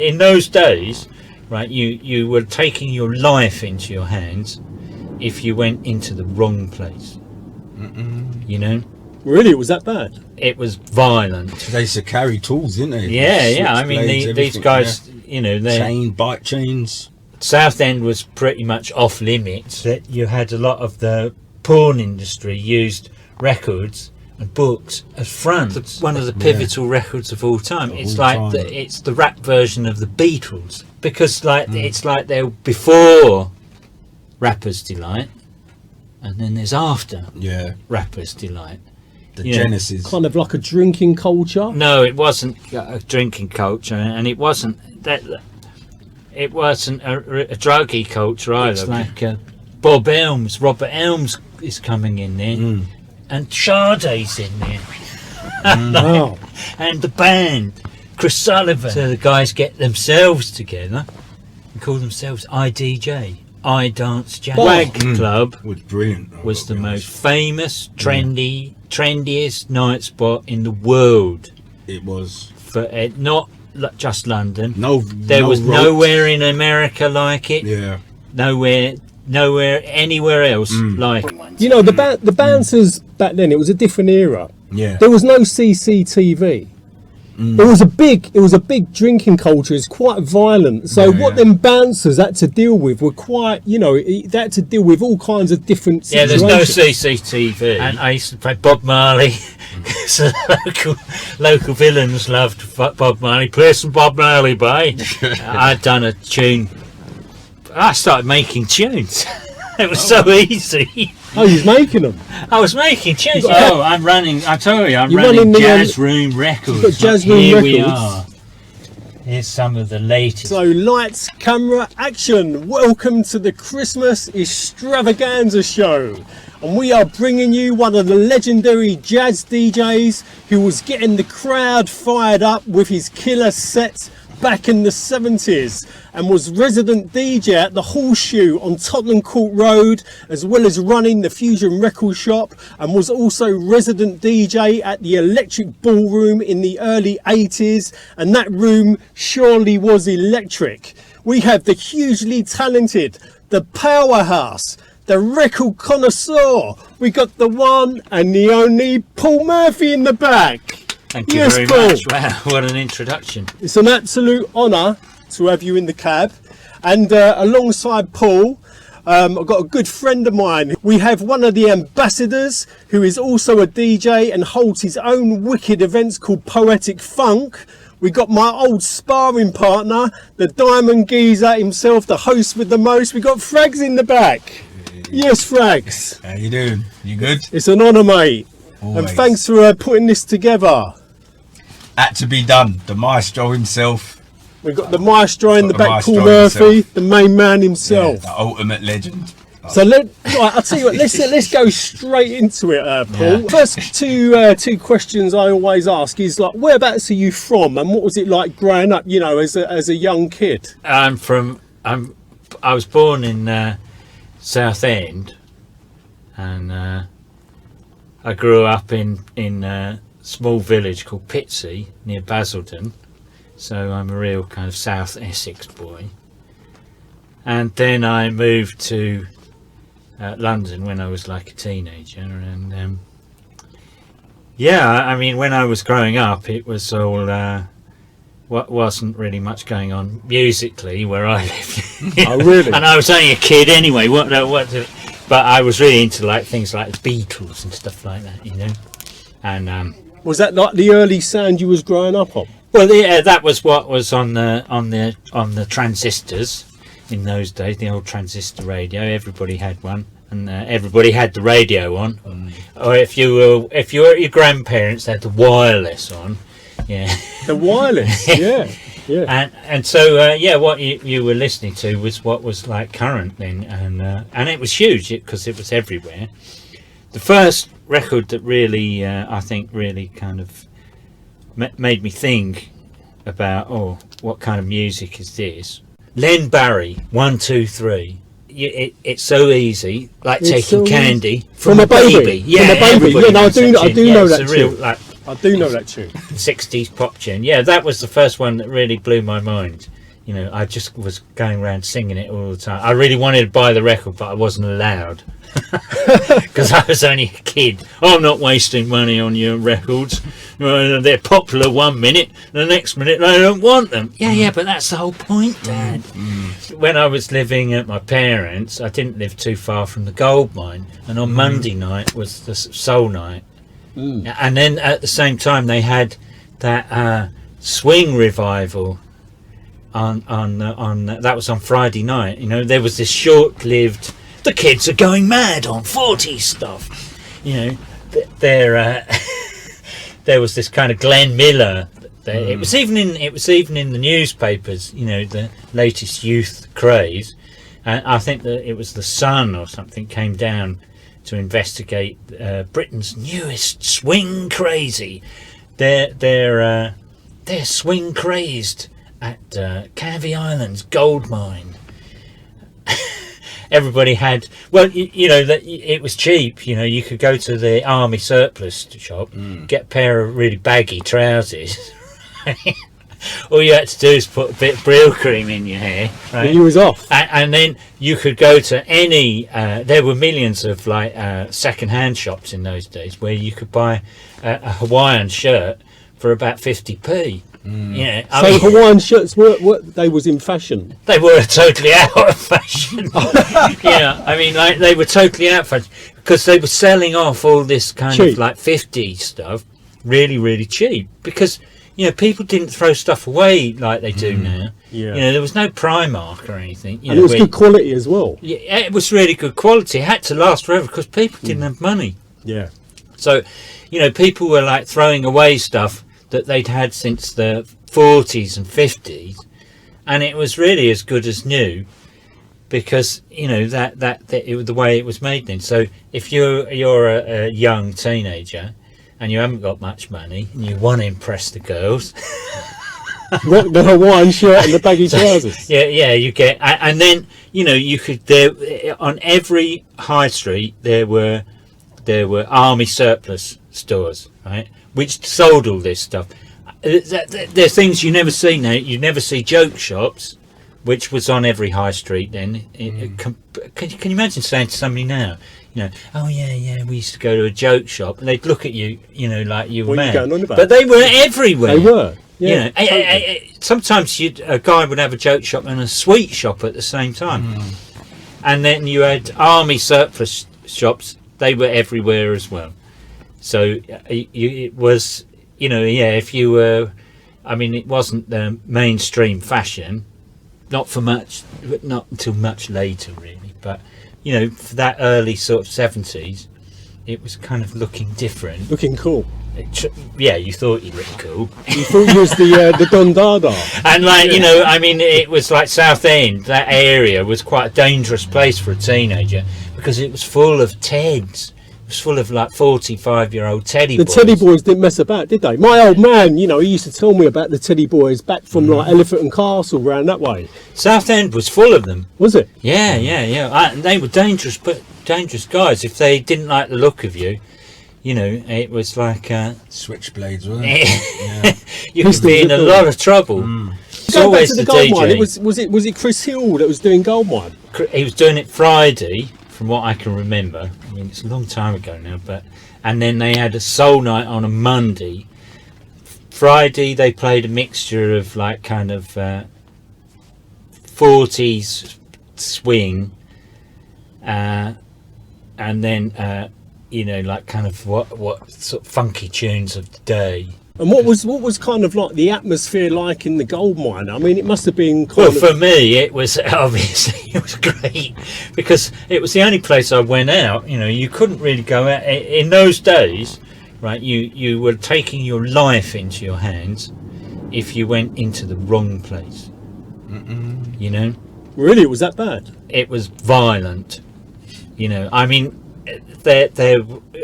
In those days, right, you were taking your life into your hands if you went into the wrong place. You know? Really, it was that bad? It was violent. They used to carry tools, didn't they? Yeah. I mean, these guys, you know, bike chains. Southend was pretty much off limits. That you had a lot of the porn industry used records and books as fronts. One of the pivotal records of all time. It's like it's the rap version of the Beatles, because it's like they're before Rapper's Delight, and then there's after Rapper's Delight. The genesis. Kind of like a drinking culture. No, it wasn't a drinking culture, and it wasn't that. It wasn't a druggy culture either. It's like Bob Elms, Robert Elms is coming in there, and Sade's in there, and the band, Chris Sullivan. So the guys get themselves together and call themselves IDJ, I Dance Jazz. WAG Club was brilliant. Was the most famous, trendiest night spot in the world. It was for not just London. There was nowhere in America like it. Yeah. Nowhere anywhere else like it. You know, the bouncers back then, it was a different era. Yeah. There was no CCTV. It was a big drinking culture. It's quite violent. So what them bouncers had to deal with were quite, you know, they had to deal with all kinds of different situations. Yeah, there's no CCTV. And I used to play Bob Marley. So local villains loved Bob Marley. Play some Bob Marley, boy. I'd done a tune. I started making tunes. It was so easy. Oh, you was making them? I was making tunes. I'm running. I tell you, I'm running Jazz Room Records. Jazz Room Here Records. We are. Here's some of the latest. So, lights, camera, action. Welcome to the Christmas Extravaganza Show. And we are bringing you one of the legendary jazz DJs who was getting the crowd fired up with his killer sets back in the 70s, and was resident DJ at the Horseshoe on Tottenham Court Road, as well as running the Fusion Record Shop, and was also resident DJ at the Electric Ballroom in the early 80s, and that room surely was electric. We have the hugely talented, the powerhouse, the record connoisseur. We got the one and the only Paul Murphy in the back. Thank you very much. Wow, what an introduction. It's an absolute honour to have you in the cab. And alongside Paul, I've got a good friend of mine. We have one of the ambassadors who is also a DJ and holds his own wicked events called Poetic Funk. We got my old sparring partner, the Diamond Geezer himself, the host with the most. We got Fraggs in the back. Yes, Fraggs. How you doing? You good? It's an honour, mate. Always. And thanks for putting this together. Had to be done. The maestro himself. We've got the maestro in the back, Paul Murphy, the main man himself. Yeah, the ultimate legend. So I'll tell you what. Let's go straight into it, Paul. Yeah. First two questions I always ask is like, whereabouts are you from, and what was it like growing up? You know, as a young kid. I was born in Southend, and I grew up in a small village called Pitsea near Basildon, so I'm a real kind of South Essex boy. And then I moved to London when I was like a teenager, and I mean, when I was growing up, it was all wasn't really much going on musically where I lived. Oh, really? And I was only a kid anyway. But I was really into like things like the Beatles and stuff like that, you know. And was that like the early sound you was growing up on? Well, yeah, that was what was on the transistors in those days. The old transistor radio. Everybody had one, and everybody had the radio on. Or if you were at your grandparents, they had the wireless on. Yeah. The wireless. Yeah. And so what you were listening to was what was like current then, and it was huge because it was everywhere. The first record that really I think really kind of made me think about what kind of music is this. Len Barry, 1 2 3. It's so easy, like it's taking candy from a baby. Yeah, from a baby. Yeah, no, I do know that real, tune. like, I do know that tune. 60s pop tune. Yeah, that was the first one that really blew my mind. You know, I just was going around singing it all the time. I really wanted to buy the record, but I wasn't allowed because I was only a kid. I'm not wasting money on your records. They're popular 1 minute, the next minute I don't want them. Yeah, but that's the whole point, Dad. When I was living at my parents', I didn't live too far from the gold mine, and on Monday night was the soul night. And then at the same time they had that swing revival on that was on Friday night. You know, there was this short-lived, the kids are going mad on 40s stuff. You know, there was this kind of Glenn Miller. It was even in the newspapers. You know, the latest youth craze. And I think that it was the Sun or something came down to investigate Britain's newest swing crazy. They're swing crazed at Canvey Island's gold mine. Everybody had, well, you know, that it was cheap. You know, you could go to the army surplus shop, get a pair of really baggy trousers. All you had to do is put a bit of Brill cream in your hair, right? And you was off. And then you could go to any. There were millions of like second-hand shops in those days where you could buy a Hawaiian shirt for about 50p. Yeah, so Hawaiian shirts were they was in fashion. They were totally out of fashion. Yeah, I mean, like they were totally out of fashion because they were selling off all this kind Cheap. of like 50s stuff, really, really cheap. Because you know, people didn't throw stuff away like they do now. Yeah. You know, there was no Primark or anything. You And know, it was good quality as well. Yeah, it was really good quality. It had to last forever because people didn't have money. Yeah. So, you know, people were like throwing away stuff that they'd had since the 40s and 50s, and it was really as good as new because, you know, that it was the way it was made then. So if you're a young teenager and you haven't got much money and you want to impress the girls, Rock the Hawaiian shirt and the baggy trousers. yeah, you get, and then, you know, you could, there on every high street there were army surplus stores, right, which sold all this stuff. There's things you never see now. You never see joke shops, which was on every high street then. Can you imagine saying to somebody now, you know, oh yeah, we used to go to a joke shop, and they'd look at you, you know, like you were What are you mad. going on about? But they were everywhere. They were. Yeah, You know, totally. sometimes a guy would have a joke shop and a sweet shop at the same time, and then you had army surplus shops. They were everywhere as well. So it was, you know, yeah. If you were, I mean, it wasn't the mainstream fashion, not for much, not until much later, really. But you know, for that early sort of 70s, it was kind of looking different. Looking cool. Yeah, you thought you looked cool. You thought you was the Don Dada. And like, you know, I mean, it was like Southend, that area was quite a dangerous place for a teenager because it was full of Teds. It was full of like 45-year-old Teddy The boys. Teddy boys didn't mess about, did they? My old man, you know, he used to tell me about the Teddy boys back from like Elephant and Castle round that way. Southend was full of them. Was it? Yeah. And they were dangerous, but dangerous guys. If they didn't like the look of you, you know, it was like Switchblades, weren't it? you could be in a lot of trouble. It's Going back always to the the gold DJ. mine. Was it Chris Hill that was doing gold mine? He was doing it Friday, from what I can remember. I mean, it's a long time ago now, but and then they had a soul night on a Monday. Friday they played a mixture of like kind of 40s swing, and then you know, like kind of what sort of funky tunes of the day. And what was kind of like the atmosphere like in the gold mine? I mean, it must have been Well, kind for me, it was obviously it was great because it was the only place I went out. You know, you couldn't really go out in those days, right? You were taking your life into your hands if you went into the wrong place. You know, really, it was that bad. it was violent. You know, I mean, they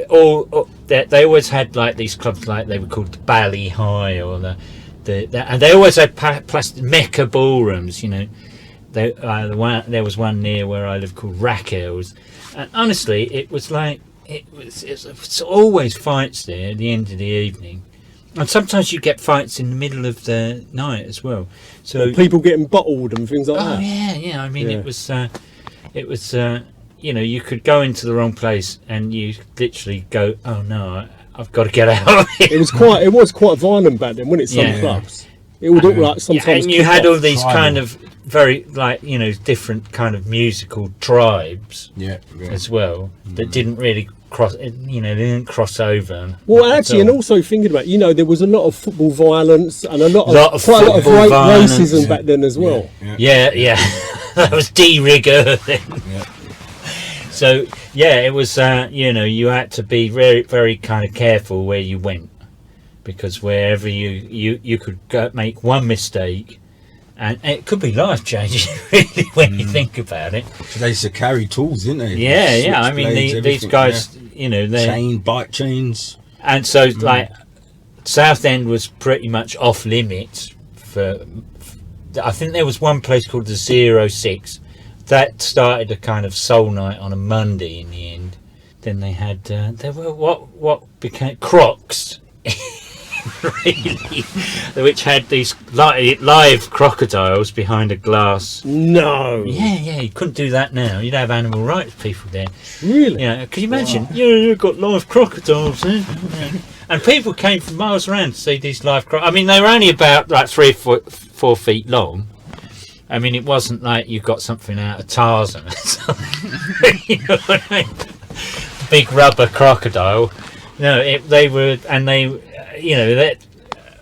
always had like these clubs, like they were called the Bally High or the and they always had plastic Mecca ballrooms. You know, there was one near where I live called Rackels, and honestly, it was like it was always fights there at the end of the evening. And sometimes you get fights in the middle of the night as well. So Or people getting bottled and things like oh that. yeah. I mean, Yeah. it was. You know, you could go into the wrong place and you literally go, "Oh no, I've got to get out of here." It was quite violent back then, wasn't it? Some Yeah. clubs. It would look like sometimes. and you had all these Tribal. kind of very different kind of musical tribes Yeah. as well that didn't really cross. They didn't cross over. Well, at actually, and all. also thinking about, there was a lot of football violence and quite a lot of football rape violence. racism back then as well. Yeah, that was de-rigor then. Yeah. So it was. You had to be very, very kind of careful where you went, because wherever you could make one mistake, and it could be life changing really when you think about it. So they used to carry tools, didn't they? Yeah. I mean, Switchblades, these everything, guys, they chain, bike chains. and so like Southend was pretty much off limits for. I think there was one place called the 06 that started a kind of soul night on a Monday in the end. Then they had there were what became Crocs. Really, which had these live crocodiles behind a glass. No. Yeah, you couldn't do that now. You'd have animal rights people there. Really? Yeah, can you imagine? Yeah, you've got live crocodiles there. Yeah. And people came from miles around to see these live crocodiles. I mean, they were only about like 4 feet long. I mean, it wasn't like you got something out of Tarzan or something. You know what I mean? Big rubber crocodile. No, they were, and they, that,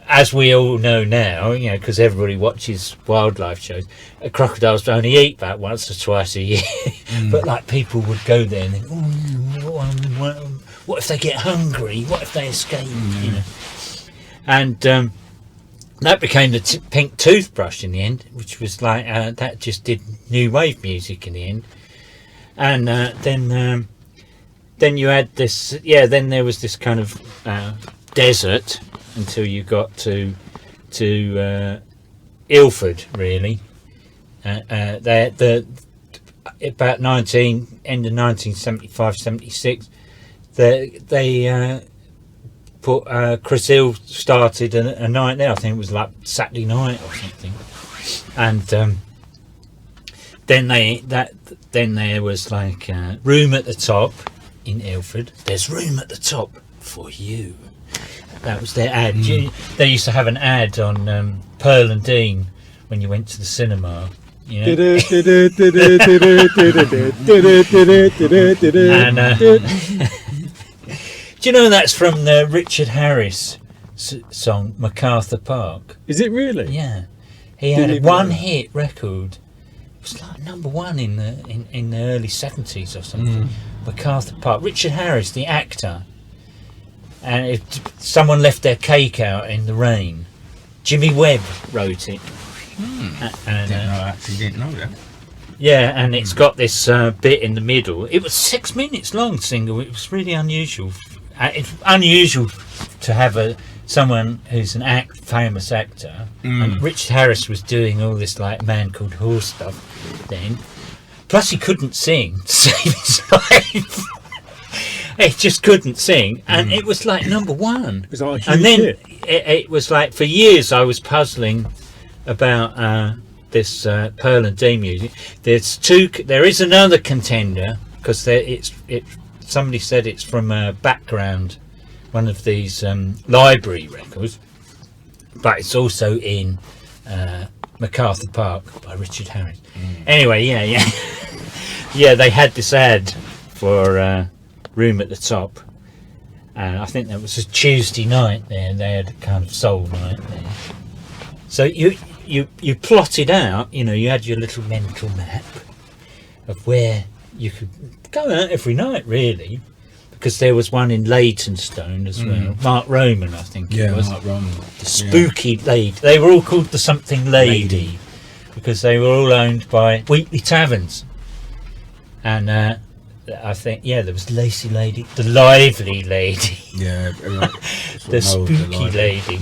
as we all know now, because everybody watches wildlife shows, crocodiles only eat about once or twice a year. But like people would go there and think, what if they get hungry? What if they escape? And that became the pink toothbrush in the end, which was like that just did new wave music in the end. And then you had this, then there was this kind of desert until you got to Ilford, really. About end of 1975-76, they put Chris Hill started a night there. I think it was like Saturday night or something, and then there was like room at the top in Ilford. There's room at the top for you. That was their ad. They used to have an ad on Pearl and Dean when you went to the cinema. And do you know that's from the Richard Harris song MacArthur Park? Is it really? Yeah, he had a one-hit record. It was like number one in the early 70s or something. MacArthur Park. Richard Harris, the actor. And if someone left their cake out in the rain, Jimmy Webb wrote it. Didn't know that. Yeah, and it's got this bit in the middle. It was 6 minutes long single. It was really unusual. It's unusual to have someone who's an famous actor. And Richard Harris was doing all this like Man Called Horse stuff then. Plus he couldn't sing to save his life. He just couldn't sing, and it was like number one. It was like a huge and then hit. it was like for years I was puzzling about this Pearl and Dean music. There is another contender because somebody said it's from a background, one of these library records, but it's also in MacArthur Park by Richard Harris. Anyway, yeah, they had this ad for room at the top, and I think that was a Tuesday night there. They had a kind of soul night there. So you plotted out, you had your little mental map of where you could go out every night, really, because there was one in Leytonstone as well. Mark Roman, I think it was. Mark Roman. The spooky lady. They were all called the something lady because they were all owned by Wheatley Taverns. And I think, there was Lacy Lady, the Lively Lady, the Spooky Lady.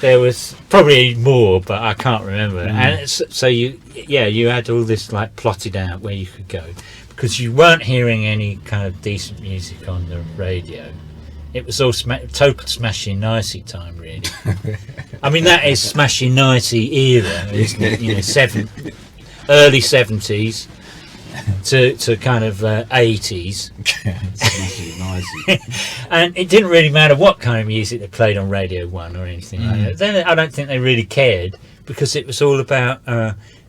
There was probably more, but I can't remember. And so you had all this like plotted out where you could go, because you weren't hearing any kind of decent music on the radio It was all total smashing nicey time, really. I mean, that is smashing nicey era, isn't it? You know, early 70s to kind of 80s. And it didn't really matter what kind of music they played on Radio 1 or anything like that. Then I don't think they really cared, because it was all about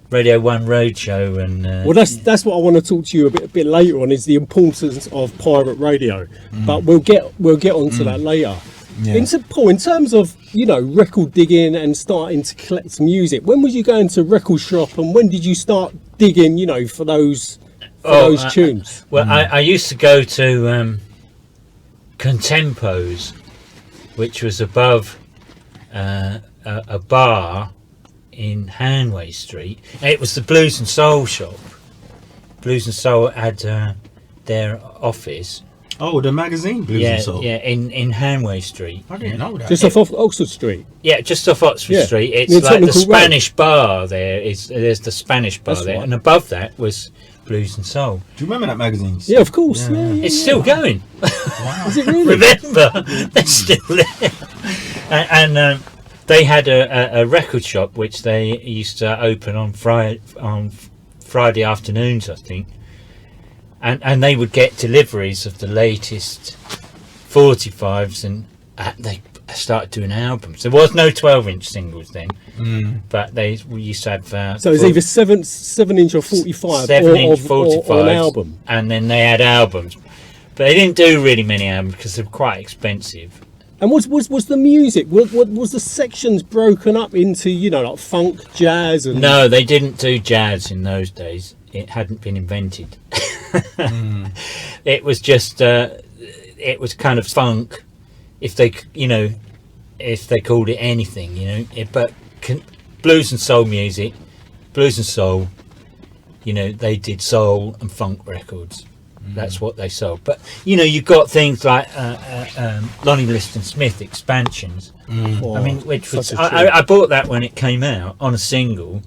Radio 1 Roadshow and well, that's what I want to talk to you a bit later on, is the importance of pirate radio. But we'll get onto that later. Yeah. In terms of, you know, record digging and starting to collect music, when was you going to record shop, and when did you start digging, you know, for those tunes? Well, I used to go to Contempos, which was above a bar in Hanway Street. It was the Blues and Soul shop. Blues and Soul had their office. Oh, the magazine Blues and Soul. Yeah, in Hanway Street. I didn't know that. Just off Oxford Street. Yeah, just off Oxford Yeah. Street. It's Near like the Tottenham Court Spanish bar there. There's the Spanish bar That's there, right. and above that was Blues and Soul. Do you remember that magazine? Yeah, of course. Yeah. It's still going. Is it really? Remember, they're still there. And they had a record shop which they used to open on Friday afternoons, I think. And they would get deliveries of the latest 45s, and they started doing albums. There was no 12-inch singles then, but we used to have. So it's either 7-inch or 45, 7-inch or 45s, an album. and then they had albums, but they didn't do really many albums because they were quite expensive. And was the music, was the sections broken up into, you know, like funk, jazz, and No, they didn't do jazz in those days. It hadn't been invented. It was just it was kind of funk, if they called it anything, you know. But blues and soul music, blues and soul, you know, they did soul and funk records. That's what they sold. But you know, you got things like Lonnie Liston Smith expansions. I mean, which was I bought that when it came out on a single.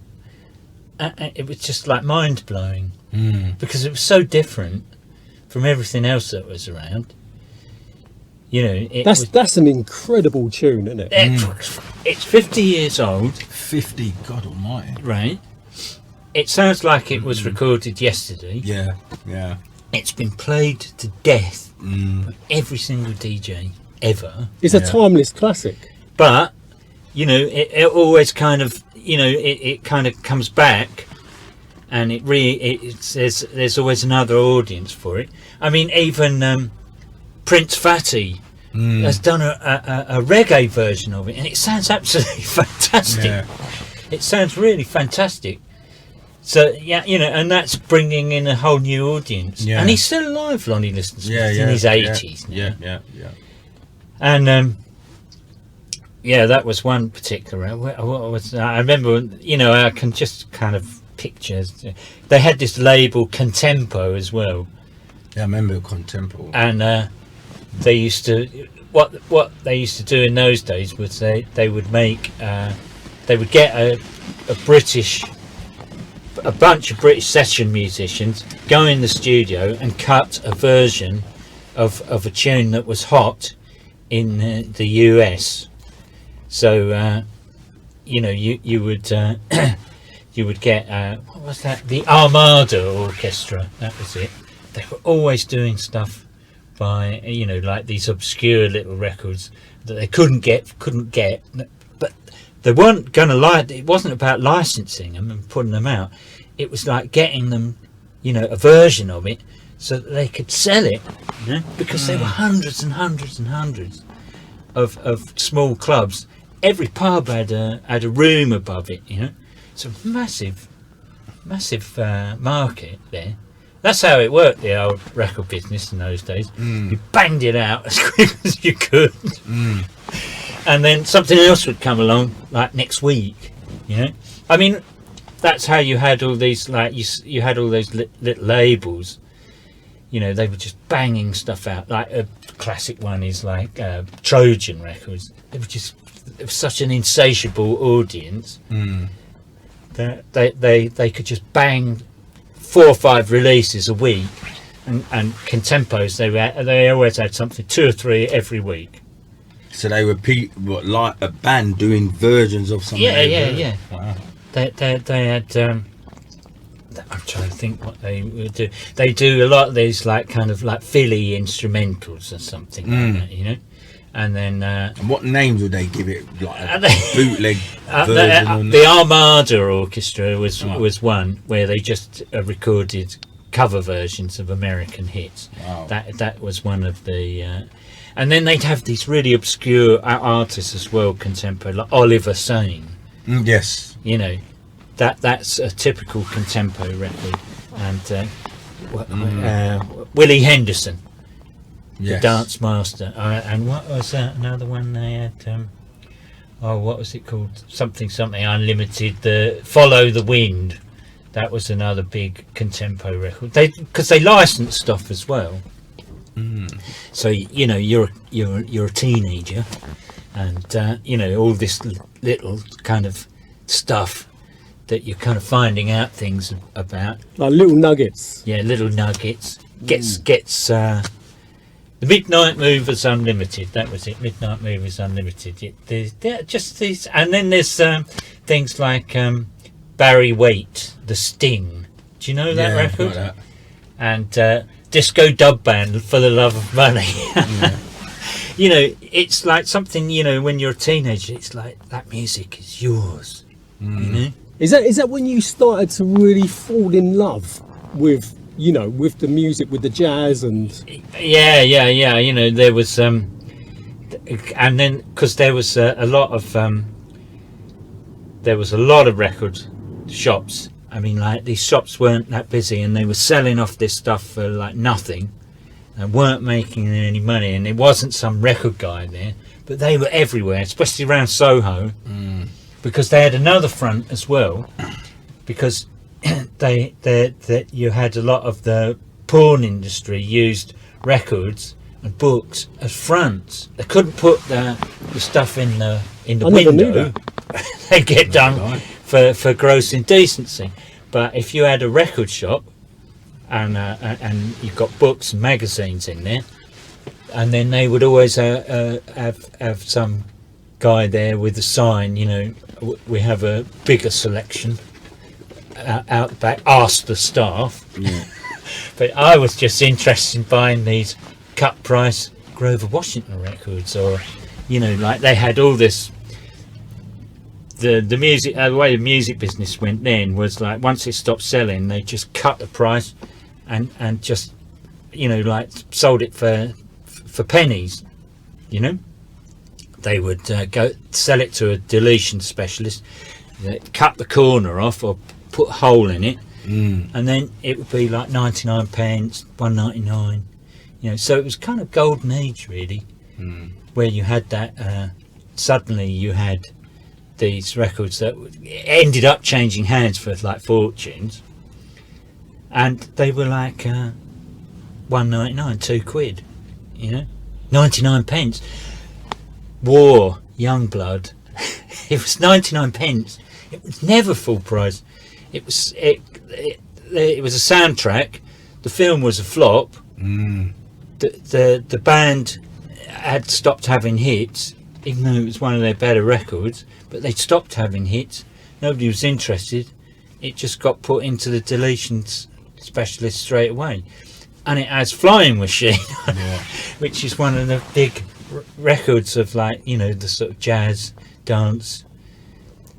It was just like mind blowing, because it was so different from everything else that was around. You know, that's an incredible tune, isn't it? It's 50 years old. 50, God almighty. Right. It sounds like it was recorded yesterday. Yeah. It's been played to death by every single DJ ever. It's a timeless classic. But, you know, it always kind of, you know, it kind of comes back, and there's always another audience for it. I mean, even Prince Fatty has done a reggae version of it, and it sounds absolutely fantastic. Yeah. It sounds really fantastic. So yeah, you know, and that's bringing in a whole new audience. Yeah. And he's still alive, Lonnie Liston Smith, in his 80s now. Yeah. And yeah, that was one particular. What was I remember? You know, I can just kind of picture. They had this label Contempo as well. Yeah, I remember Contempos. And they used to what they used to do in those days was they would make they would get a bunch of British session musicians, go in the studio and cut a version of a tune that was hot in the US. So you know, you would you would get what was that? The Armada Orchestra. That was it. They were always doing stuff by, you know, like these obscure little records that they couldn't get, but they weren't going to it wasn't about licensing them and putting them out. It was like getting them, you know, a version of it so that they could sell it, you know, because there were hundreds and hundreds and hundreds of small clubs. Every pub had a room above it, you know. It's a massive market there. That's how it worked, the old record business in those days. You banged it out as quick as you could, and then something else would come along, like next week. You know, I mean, that's how you had all these, like you had all those little labels. You know, they were just banging stuff out. Like a classic one is like Trojan Records. It was such an insatiable audience that they could just bang 4 or 5 releases a week, and Contempos, they always had something, 2 or 3 every week. So they were like a band doing versions of something. Yeah. Wow. They had. I'm trying to think what they would do. They do a lot of these like kind of like Philly instrumentals or something like that, you know. And then And what names would they give it? Like a bootleg version? the Armada Orchestra was one where they just recorded cover versions of American hits. Wow. That was one of the. And then they'd have these really obscure artists as well, contemporary, like Oliver Sane. Yes. You know, that's a typical contempo record. And Willie Henderson, the dance master. And what was that? Another one they had. What was it called? Something Unlimited. The Follow the Wind. That was another big contempo record. Because they licensed stuff as well. So you know you're a teenager, and you know all this little kind of stuff that you're kind of finding out things about, like little nuggets. Yeah, little nuggets. Gets the Midnight Movers Unlimited. That was it. Midnight Movers Unlimited. They're just these, and then there's things like Barry Waite, The Sting. Do you know that record? That. And Disco Dub Band, For the Love of Money. You know, it's like something, you know, when you're a teenager, it's like that music is yours. You know? Is that when you started to really fall in love with, you know, with the music, with the jazz and? Yeah. You know, there was, and then because there was a lot of record shops. I mean, like, these shops weren't that busy, and they were selling off this stuff for like nothing and weren't making any money, and it wasn't some record guy there, but they were everywhere, especially around Soho, because they had another front as well, because you had a lot of the porn industry used records and books as fronts. They couldn't put the stuff in the window. They get done for gross indecency. But if you had a record shop and you've got books and magazines in there, and then they would always have some guy there with a sign, you know, we have a bigger selection out the back, ask the staff. But I was just interested in buying these cut price Grover Washington records, or, you know, like they had all this. The music, the way the music business went then was like, once it stopped selling, they just cut the price and just, you know, like sold it for pennies. You know, they would go sell it to a deletion specialist, cut the corner off or put a hole in it, and then it would be like 99 pence, 1.99. You know, so it was kind of golden age really, where you had that. Suddenly you had these records that ended up changing hands for like fortunes, and they were like 1.99, £2, you know, 99 pence. War, Youngblood, it was 99 pence. It was never full price. It was a soundtrack. The film was a flop. The band had stopped having hits, even though it was one of their better records, but they stopped having hits. Nobody was interested. It just got put into the deletions specialist straight away. And it has Flying Machine, which is one of the big records of, like, you know, the sort of jazz dance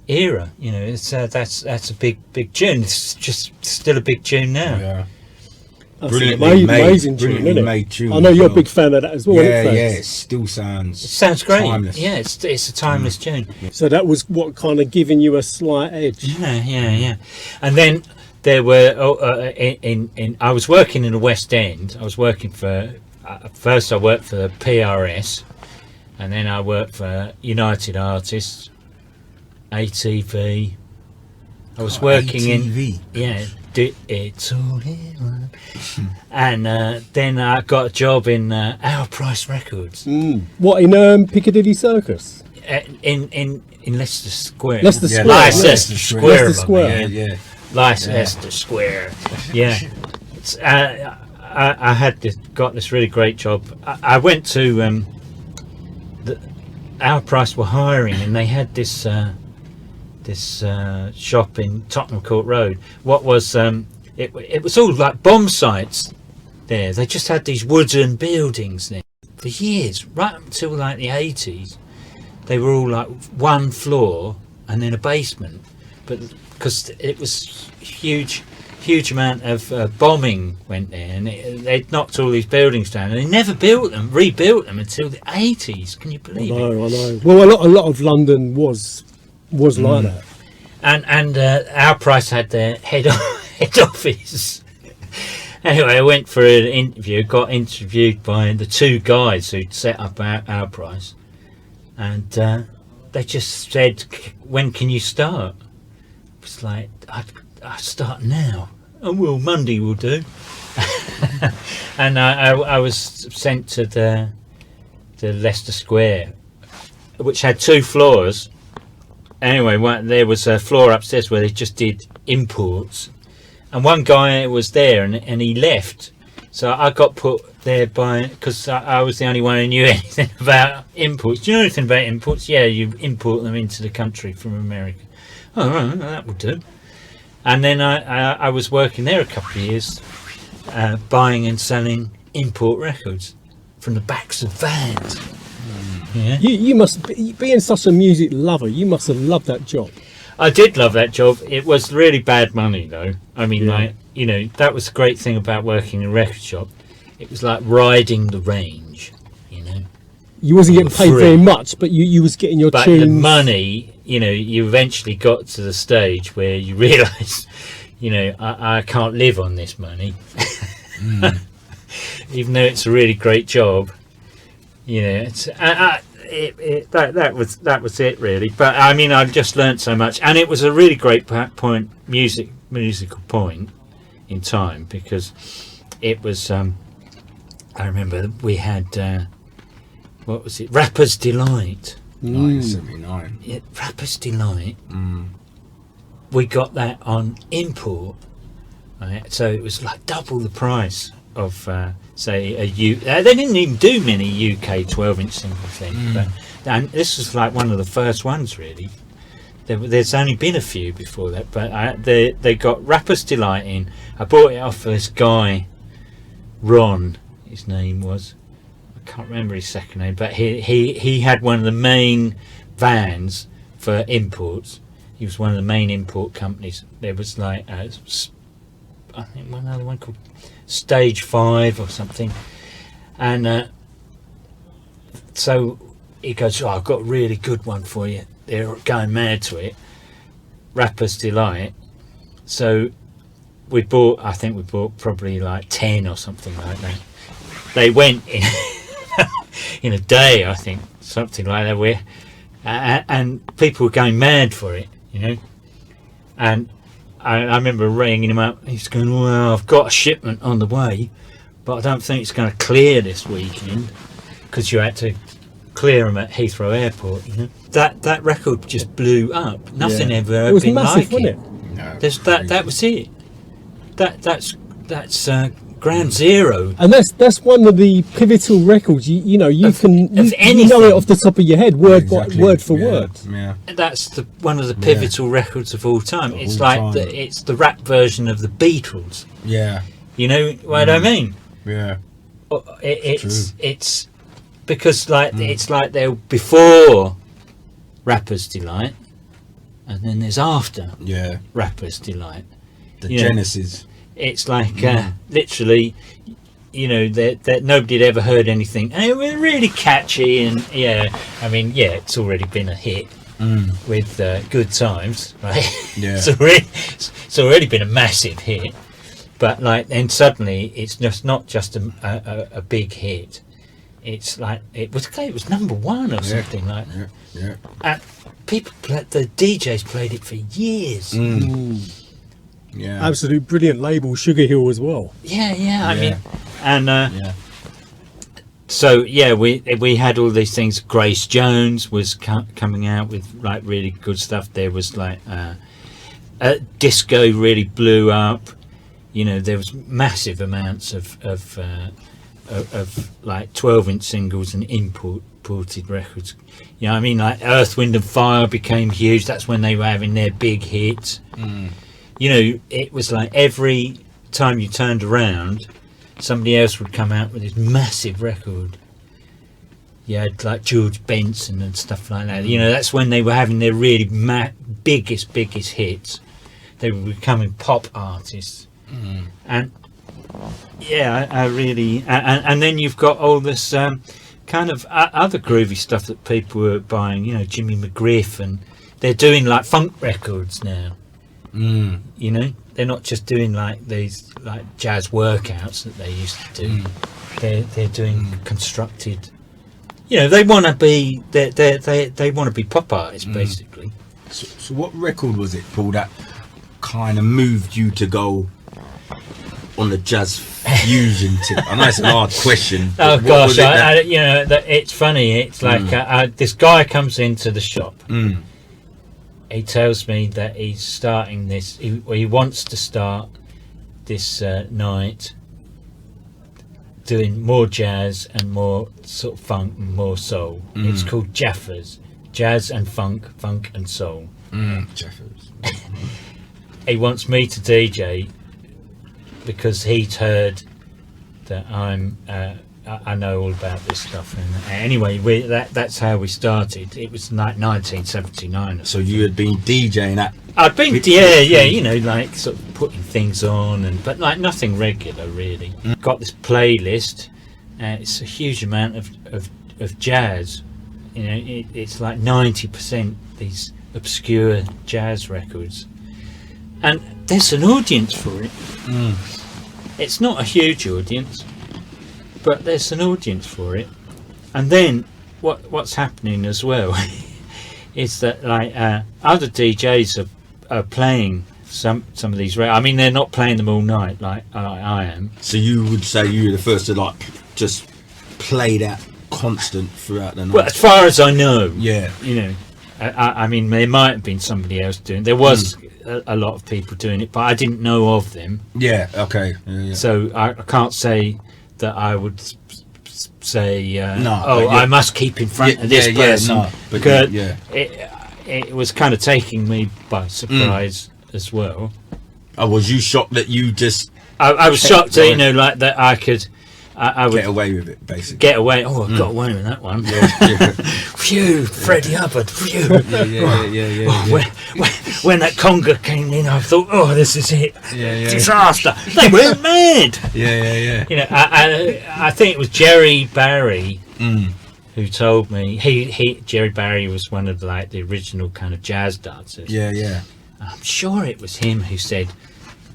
era. You know, it's that's a big tune. It's just still a big tune now. Yeah. That's amazing tune, isn't it? I know you're a big fan of that as well. Yeah, it still sounds. It sounds great. Timeless. Yeah, it's a timeless tune. So that was what kind of giving you a slight edge. Yeah. And then there were I was working in the West End. I was working for first I worked for the PRS, and then I worked for United Artists, ATV. I was working ATV. It's all in one. And then I got a job in Our Price Records. What, in Piccadilly Circus? In Leicester Square. Leicester Square. Leicester Square. Leicester Square. Yeah. Leicester Square. Yeah. I had got this really great job. I went to Our Price were hiring, and they had this shop in Tottenham Court Road. What was it was all like bomb sites there. They just had these wooden buildings there for years, right up until like the 80s. They were all like one floor and then a basement, but because it was huge amount of bombing went there, and they'd knocked all these buildings down, and they never rebuilt them until the 80s. Can you believe it? I know. Well, a lot of London was like that. And Our Price had their head office. Anyway, I went for an interview, got interviewed by the two guys who'd set up Our Price, and they just said, "When can you start?" It was like, I start now. Oh, well, Monday will do. And I was sent to the Leicester Square, which had 2 floors. Anyway, there was a floor upstairs where they just did imports, and one guy was there, and he left. So I got put there because I was the only one who knew anything about imports. Do you know anything about imports? Yeah, you import them into the country from America. Oh, right, that would do. And then I was working there a couple of years, buying and selling import records from the backs of vans. Yeah. You must be, being such a music lover, you must have loved that job. I did love that job. It was really bad money though. I mean, like, you know, that was the great thing about working in a record shop. It was like riding the range, you know. You wasn't getting paid very much, but you was getting your tunes. But the money, you know, you eventually got to the stage where you realise, you know, I can't live on this money. Even though it's a really great job, you know, it's that was it really. But I mean, I just learnt so much, and it was a really great musical point in time, because it was. I remember we had what was it? Rapper's Delight. 1979. Yeah, Rapper's Delight. We got that on import, right? So it was like double the price of say they didn't even do many UK 12-inch singles then, and this was like one of the first ones really. There's only been a few before that, but they got Rapper's Delight in. I bought it off this guy, Ron, his name was. I can't remember his second name, but he had one of the main vans for imports. He was one of the main import companies. There was like I think one other one called Stage 5 or something, and so he goes, "Oh, I've got a really good one for you." They're going mad to it, Rapper's Delight. So I think we bought probably like 10 or something like that. They went in in a day, I think, something like that. And people were going mad for it, you know. And I remember ringing him up. He's going, "Well, I've got a shipment on the way, but I don't think it's going to clear this weekend," because you had to clear them at Heathrow Airport. You know, that record just blew up. Nothing ever It was been massive, like wasn't it. it? No, that was it. That's ground zero. And that's one of the pivotal records. You know you know it off the top of your head, word for word. Yeah. That's one of the pivotal records of all time. It's like it's the rap version of the Beatles. Yeah. You know what I mean? Yeah. It's because like it's like they're before Rapper's Delight, and then there's after Rapper's Delight. The Genesis. It's like literally, you know, that nobody had ever heard anything, and it was really catchy, and I mean, it's already been a hit with Good Times, right? Yeah. It's already been a massive hit, but like then suddenly it's just not just a big hit. It's like it was number one or something like that. Yeah. And the DJs played it for years. Yeah. Absolute brilliant label, Sugar Hill as well. I mean, and so we had all these things. Grace Jones was coming out with like really good stuff. There was like disco really blew up. you know, there was massive amounts of like 12-inch singles and imported records. You know what I mean? Like Earth, Wind and Fire became huge. That's when they were having their big hits. You know, it was like every time you turned around, somebody else would come out with this massive record. You had like George Benson and stuff like that. You know, that's when they were having their really biggest hits. They were becoming pop artists. And yeah, I really... And then you've got all this kind of other groovy stuff that people were buying. You know, Jimmy McGriff, and they're doing like funk records now. You know, they're not just doing like these like jazz workouts that they used to do. They're doing constructed. You know, they want to be they want to be pop artists basically. So what record was it, Paul, that kind of moved you to go on the jazz fusion tip? I know it's an hard question. Oh gosh, you know, it's funny. It's like this guy comes into the shop. He tells me that he's starting this. He wants to start this night doing more jazz and more sort of funk and more soul. It's called Jaffers, Jazz and Funk, Funk and Soul. Jaffers. He wants me to DJ because he'd heard that I know all about this stuff. And anyway, that's how we started. It was like 1979. So you had been DJing that? I'd been, yeah, you know, like sort of putting things on, but like nothing regular really. Got this playlist. It's a huge amount of jazz. You know, it's like 90% these obscure jazz records, and there's an audience for it. It's not a huge audience, but there's an audience for it. And then what's happening as well is that like other DJs are playing some of these. I mean, they're not playing them all night like I am. So you would say you were the first to like just play that constant throughout the night? Well, as far as I know, yeah. You know, I mean, there might have been somebody else doing it. There was a lot of people doing it, but I didn't know of them. Yeah, okay. Yeah. So I can't say that I would say, no, I must keep in front of this person. No, because it was kind of taking me by surprise as well. Oh, was you shocked that you just... I was shocked, you know, like that I could... I would get away with it, basically. Get away. Oh, I got away with that one. Phew, Freddie Hubbard. Phew. Yeah. When that conga came in, I thought, oh, this is it. Disaster. They went mad. Yeah. You know, I think it was Jerry Barry who told me. Jerry Barry was one of like the original kind of jazz dancers. Yeah. I'm sure it was him who said,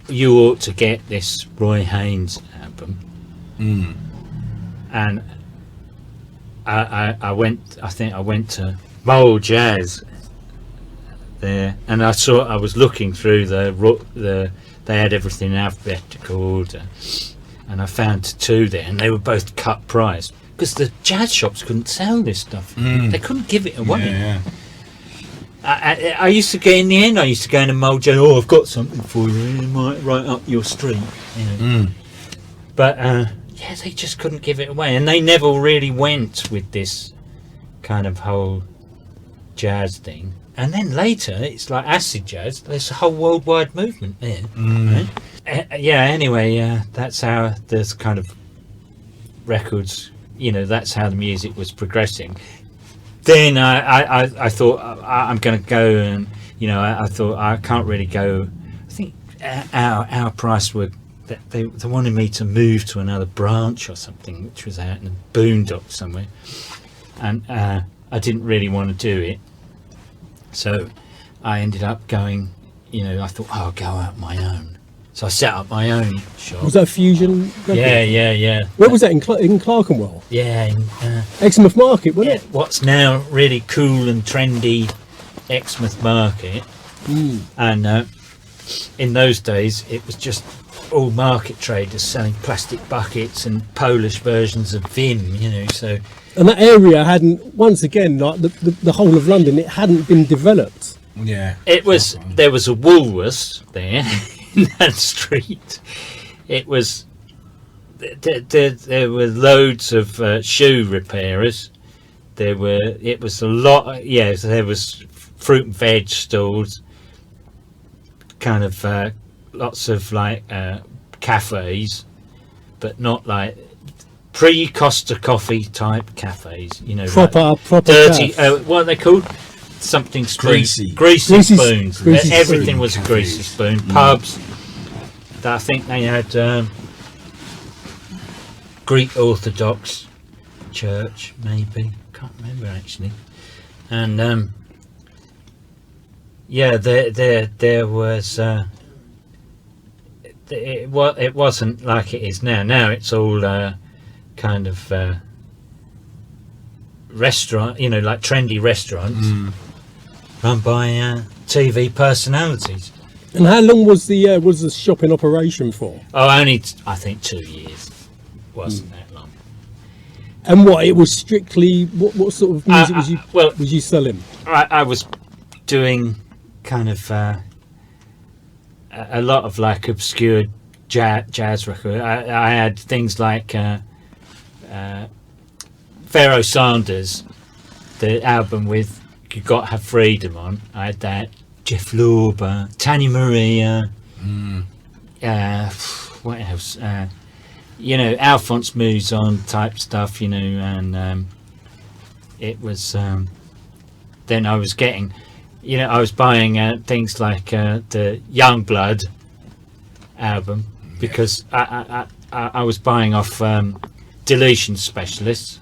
you ought to get this Roy Haynes album. And I went to Mole Jazz there, and I was looking through they had everything in alphabetical order, and I found two there, and they were both cut price because the jazz shops couldn't sell this stuff. They couldn't give it away. I used to get in the end. I used to go into Mole Jazz. Oh, I've got something for you, right up your street. You know. But yeah, they just couldn't give it away, and they never really went with this kind of whole jazz thing. And then later, it's like acid jazz. There's a whole worldwide movement there. Right? Anyway, that's how this kind of records. You know, that's how the music was progressing. Then I thought I'm going to go, and you know, I thought I can't really go. I think our price were. They wanted me to move to another branch or something, which was out in the boondocks somewhere, and I didn't really want to do it, so I ended up going. You know, I thought, I'll go out my own, so I set up my own shop. Was that Fusion record? Yeah. Where was that, in Clerkenwell? Yeah, in Exmouth Market, wasn't it? What's now really cool and trendy Exmouth Market, and in those days it was just all market traders selling plastic buckets and Polish versions of Vim, you know. So, and that area hadn't, once again, like the whole of London, it hadn't been developed. Yeah, it was. There was a Woolworths there. in that street. It was there were loads of shoe repairers. It was a lot. Yes, there was fruit and veg stalls. Kind of lots of like cafes, but not like pre-Costa coffee type cafes. You know, proper dirty. caf. What are they called? Something Greasy. Greasy spoons. greasy Everything spoon. was a greasy spoon. Pubs. I think they had Greek Orthodox Church, maybe. Can't remember actually. And yeah, there was. It wasn't like it is now. Now it's all kind of restaurant, you know, like trendy restaurants run by TV personalities. And how long was the shop in operation for? Oh, only I think 2 years. Wasn't that long. And what, it was strictly what sort of music was you selling? I was doing kind of a lot of like obscure jazz record. I had things like Pharoah Sanders, the album with You Got to Have Freedom on. I had that. Jeff Lorber, Tanya Maria, what else? You know, Alphonse Mouzon type stuff, you know, and it was then I was getting, you know, I was buying things like the Youngblood album because I was buying off Deletion Specialists.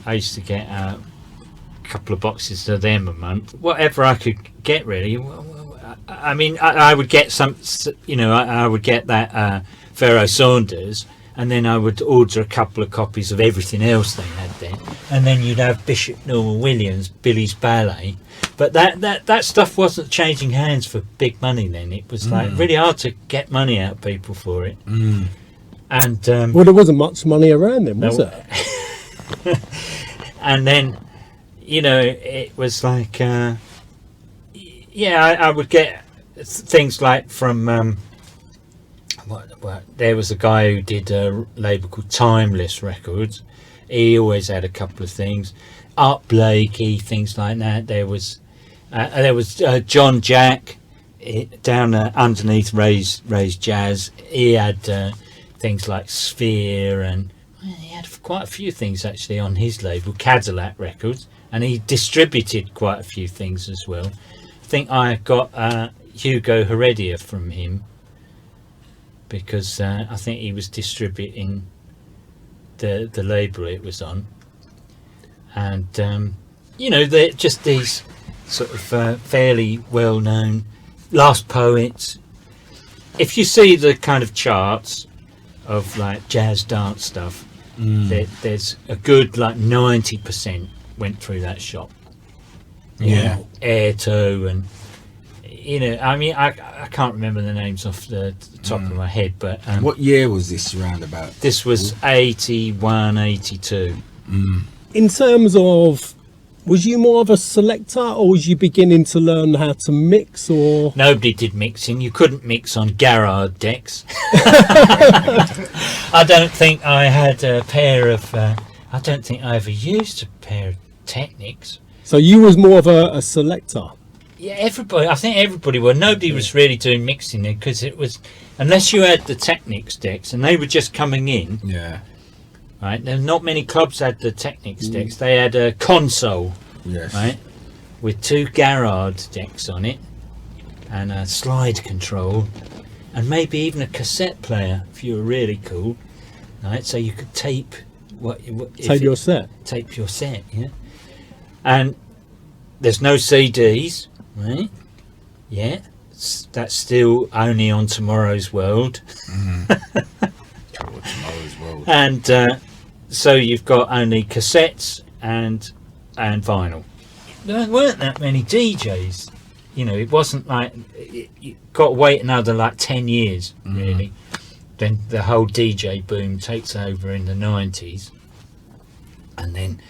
I used to get a couple of boxes of them a month, whatever I could get really. I mean, I would get some, you know, I would get that Pharoah Sanders, and then I would order a couple of copies of everything else they had then, and then you'd have Bishop Norman Williams, Billy's Ballet. But that stuff wasn't changing hands for big money then. It was like really hard to get money out of people for it. And Well, there wasn't much money around then, was there? And then, you know, it was like yeah, I would get things like from what there was a guy who did a label called Timeless Records. He always had a couple of things. Art Blakey, things like that. There was John Jack down underneath Ray's Jazz. He had things like Sphere, and he had quite a few things actually on his label, Cadillac Records, and he distributed quite a few things as well. I think I got Hugo Heredia from him because I think he was distributing the label it was on. And you know, they're just these sort of fairly well-known Last Poets. If you see the kind of charts of like jazz dance stuff, there's a good like 90% went through that shop. Yeah. Airto, and you know, I mean, I can't remember the names off the top of my head, but What year was this roundabout? this was 81, 82. In terms of, was you more of a selector, or was you beginning to learn how to mix, or? Nobody did mixing. You couldn't mix on Garrard decks. I don't think I had a pair of I don't think I ever used a pair of Technics. So you was more of a selector. Yeah, everybody. I think everybody were. Nobody was really doing mixing there because it was, unless you had the Technics decks, and they were just coming in. Yeah. Right. There's not many clubs had the Technics decks. They had a console. Yes. Right. With two Garrard decks on it, and a slide control, and maybe even a cassette player if you were really cool. Right. So you could tape Tape your set. Tape your set. Yeah. And there's no CDs. Right. Yeah. That's still only on Tomorrow's World. Tomorrow's World. And so you've got only cassettes and vinyl. There weren't that many DJs. You know, it wasn't like you got to wait another like 10 years really. Then the whole DJ boom takes over in the 90s, and then,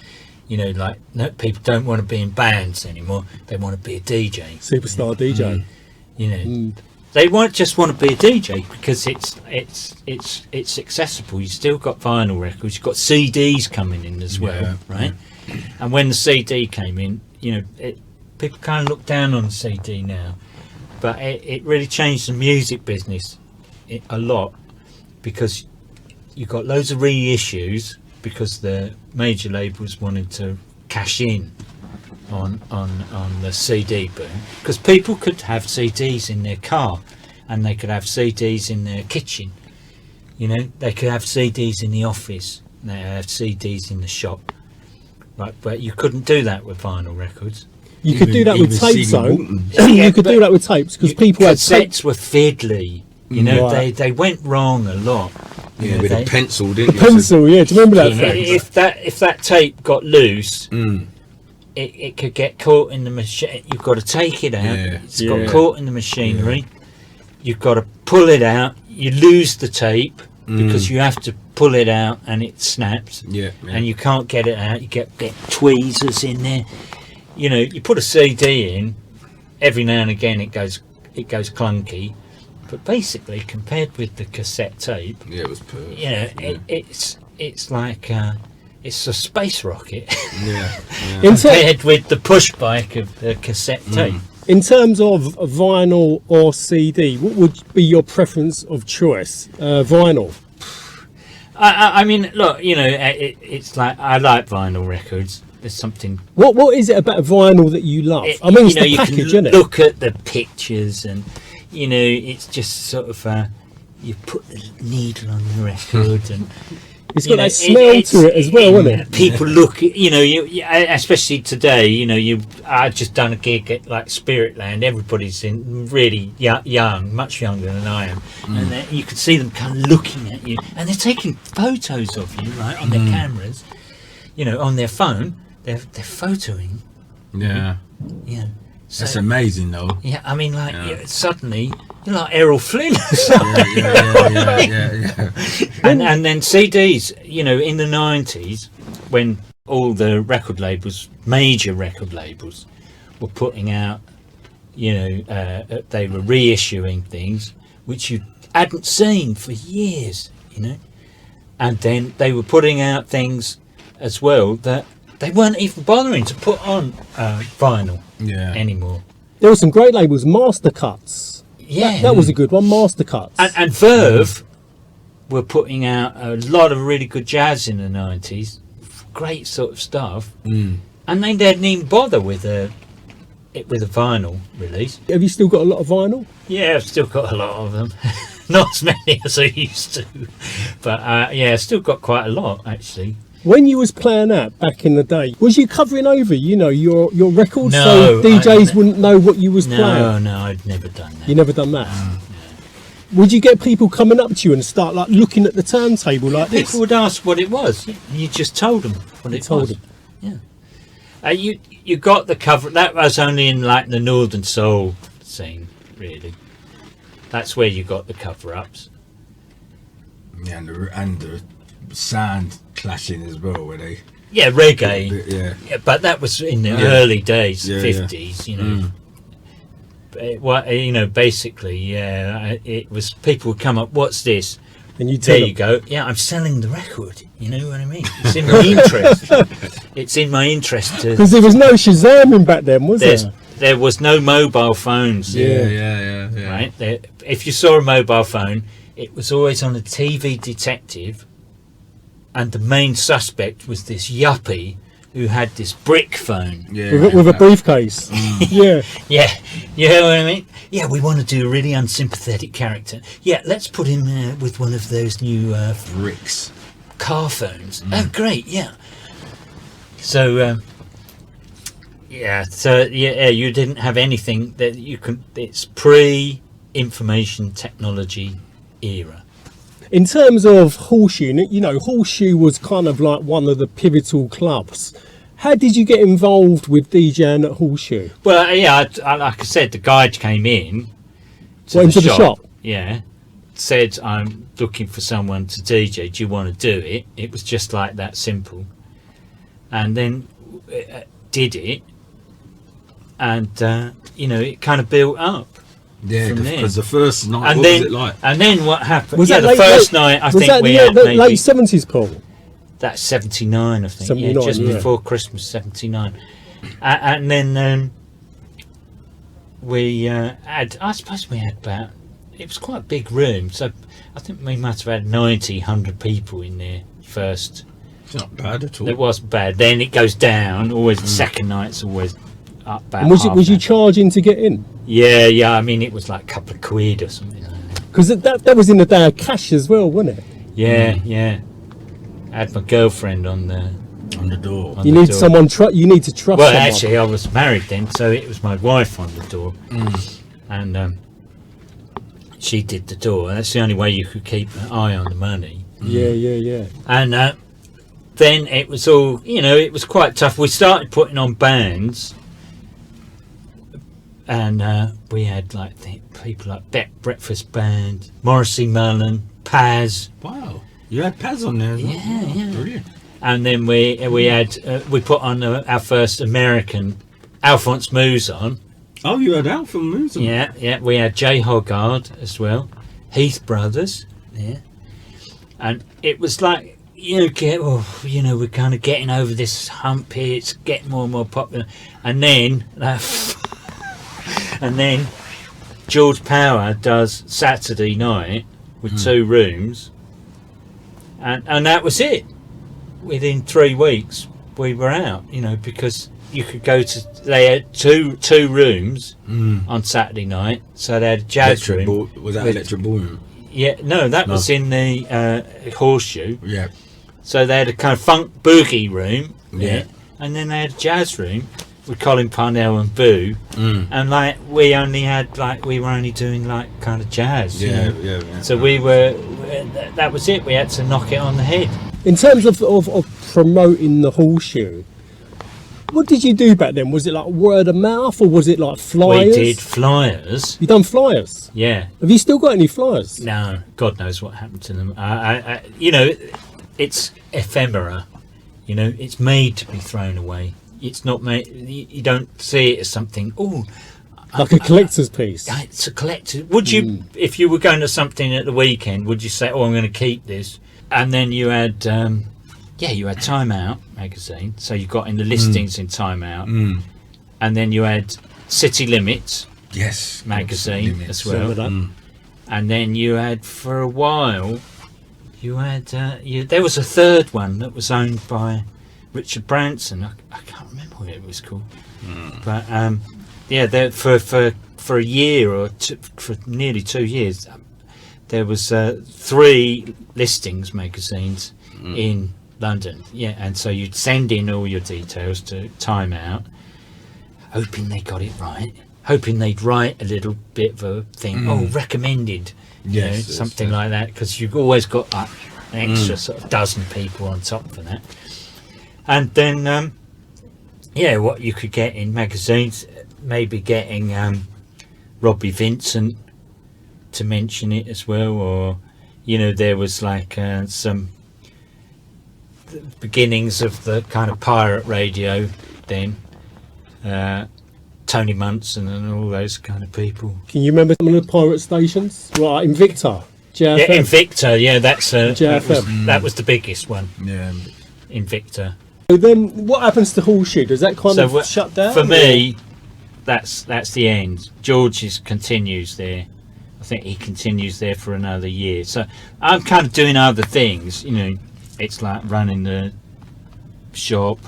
you know, like, no, people don't want to be in bands anymore. They want to be a DJ. Superstar DJ. You know, they won't just want to be a DJ because it's accessible. You still got vinyl records, you've got CDs coming in as well, right? And when the CD came in, you know, people kind of look down on the CD now, but it really changed the music business a lot, because you got loads of reissues because the major labels wanted to cash in on the CD boom, because people could have CDs in their car and they could have CDs in their kitchen, you know, they could have CDs in the office, they have CDs in the shop, right? But you couldn't do that with vinyl records. You could do that with tapes though. Yeah, you could do that with tapes because people had tapes. Cassettes were fiddly, you know, Right. they went wrong a lot. You know, with a pencil, didn't you? Pencil, yeah. Do you remember that you know, thing? if that tape got loose, it could get caught in the machine. You've got to take it out. Yeah. It's got caught in the machinery. You've got to pull it out. You lose the tape because you have to pull it out and it snaps. And you can't get it out. You get tweezers in there. You know, you put a CD in, every now and again it goes clunky, but basically compared with the cassette tape, it was perfect. you know, it's like it's a space rocket In, compared with the push bike of the cassette tape. in terms of vinyl or CD, what would be your preference of choice? Vinyl. I mean, look, you know, it's like I like vinyl records. There's something. What is it about vinyl that you love? I mean, it's you know, the you package, can isn't it? look at the pictures, and you know, it's just sort of you put the needle on the record, and It's you got know, that smell to it as well, isn't it? People look at, you know, especially today, you know, I've just done a gig at like Spiritland. Everybody's really young, much younger than I am, and you could see them kind of looking at you, and they're taking photos of you, right, on their cameras, you know, on their phone. They're photoing. Yeah. You know, so, That's amazing, though. yeah, I mean, like suddenly you're like Errol Flynn. Yeah. And then CDs, you know, in the 90s, when all the record labels, major record labels, were putting out, you know, they were reissuing things which you hadn't seen for years, you know, and then they were putting out things as well that they weren't even bothering to put on vinyl anymore. There were some great labels, Master Cuts. Yeah, That was a good one, Master Cuts. and Verve were putting out a lot of really good jazz in the 90s, great sort of stuff, and they didn't even bother with a vinyl release. Have you still got a lot of vinyl? Yeah, I've still got a lot of them. Not as many as I used to, but yeah, I've still got quite a lot actually. When you was playing that back in the day, was you covering over, you know, your records No, so DJs wouldn't know what you was playing? No, I'd never done that. You never done that? Would you get people coming up to you and start like looking at the turntable like this? People would ask what it was. You just told them what it told was. them. Yeah. You got the cover. That was only in like the Northern Soul scene, really. That's where you got the cover-ups. Yeah, and the sound clashing as well, where they. Yeah, reggae. Yeah. But that was in the early days, Yeah, 50s, you know. But you know, basically, it was people would come up. What's this? And you tell There them. you go. Yeah, I'm selling the record. You know what I mean? It's in my interest. It's in my interest to. Because there was no Shazamming back then, was there? There was no mobile phones. Yeah. Right. If you saw a mobile phone, it was always on a TV detective, and the main suspect was this yuppie who had this brick phone. With a briefcase. Yeah. Yeah, you know what I mean? Yeah, we want to do a really unsympathetic character. Yeah, let's put him with one of those new bricks car phones. Oh, great, yeah. So, you didn't have anything that you could. It's pre-information technology era. In terms of Horseshoe, you know, Horseshoe was kind of like one of the pivotal clubs. How did you get involved with DJing at Horseshoe? Well, yeah, like I said, the guy came in Into the shop. Yeah, said, I'm looking for someone to DJ. Do you want to do it? It was just like that simple. And then did it, and you know, it kind of built up. Yeah, from there. because the first night, And what then, was it like? and then what happened? Was yeah, that the late- first late- night I was think that we the had maybe late 70s, Paul? that's 79, I think. 79, Yeah, just yeah. before Christmas, 79. And then we had, I suppose we had about, it was quite a big room, so I think we must have had 90, 100 people in there first. It's not bad at all. It wasn't bad. Then it goes down. Always the second night's always up about. And was you half charging to get in? Yeah. I mean, it was like a couple of quid or something like that. Because that was in the day of cash as well, wasn't it? Yeah. I had my girlfriend on the door. on You the need door. someone. You need to trust. Well, someone. actually, I was married then, so it was my wife on the door, and she did the door. That's the only way you could keep an eye on the money. Yeah. And then it was all, it was quite tough. We started putting on bands, and we had like people like Breakfast Band, Morrissey Mullen, Paz, Wow. You had Paz on there as well. Yeah. Brilliant. and then we had we put on our first American Alphonse Moose on. Oh, you had Alpha Moose on. Yeah. We had Jay Hoggard as well, Heath Brothers. Yeah, and it was like. We're kind of getting over this hump here. It's getting more and more popular, and then George Power does Saturday night with 2 rooms, and that was it. Within 3 weeks, we were out. Because you could go to. They had two rooms on Saturday night, so they had a jazz room. Was that with- Electric Ballroom? Yeah, no, that was in the Horseshoe. Yeah. So they had a kind of funk boogie room, Yeah. and then they had a jazz room with Colin Parnell and Boo, and we were only doing like kind of jazz, Yeah. So that was it. We had to knock it on the head. In terms of promoting the Horseshoe, what did you do back then? Was it like word of mouth, or was it like flyers? We did flyers. You done flyers? Yeah. Have you still got any flyers? No, God knows what happened to them. It's ephemera. It's made to be thrown away. It's not made. You don't see it as something. Like a collector's piece. It's a collector. Would you, if you were going to something at the weekend, would you say, "Oh, I'm going to keep this"? And then you had, you had Time Out magazine. So you got in the listings in Time Out, and then you had City Limits Yes. magazine Limits. as well. And then you had, for a while, you had there was a third one that was owned by Richard Branson. I can't remember what it was called, but for a year or two, for nearly 2 years, there was 3 listings magazines in London. Yeah, and so you'd send in all your details to Time Out, hoping they got it right, hoping they'd write a little bit of a thing. Recommended. Yes, Something like that, because you've always got an extra sort of dozen people on top for that. And then, what you could get in magazines, maybe getting Robbie Vincent to mention it as well, or there was like some the beginnings of the kind of pirate radio then. Tony Munson and all those kind of people. Can you remember some of the pirate stations? Right, Invicta, JFM. Yeah, Invicta. Yeah, JFM. that was the biggest one. Yeah. Invicta. So then, what happens to Horseshoe? Does that kind of what- shut down? For me, that's the end. George continues there. I think he continues there for another year. So I'm kind of doing other things. It's like running the shop.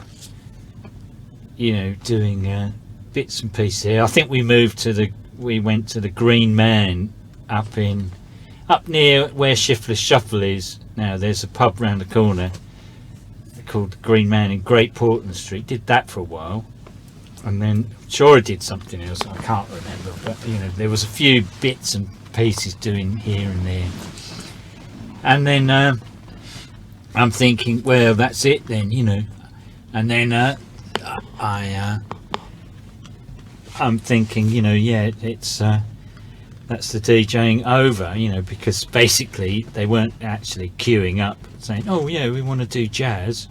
Doing bits and pieces here. I think we went to the Green Man up near where Shiftless Shuffle is now. There's a pub round the corner called the Green Man in Great Portland Street. Did that for a while, and then sure I did something else. I can't remember, but there was a few bits and pieces doing here and there. And then I'm thinking, well, that's it then, and then I'm thinking, it's that's the DJing over, because basically they weren't actually queuing up saying, "Oh yeah, we want to do jazz."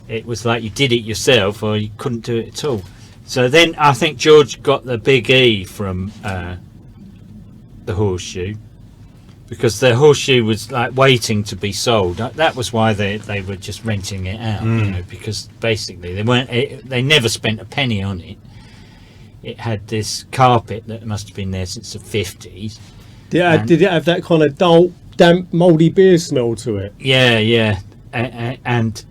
It was like you did it yourself, or you couldn't do it at all. So then I think George got the big E from the Horseshoe because the Horseshoe was like waiting to be sold. That was why they were just renting it out, you know, because basically they never spent a penny on it. It had this carpet that must have been there since the 50s. Did it have that kind of damp, mouldy beer smell to it? Yeah. And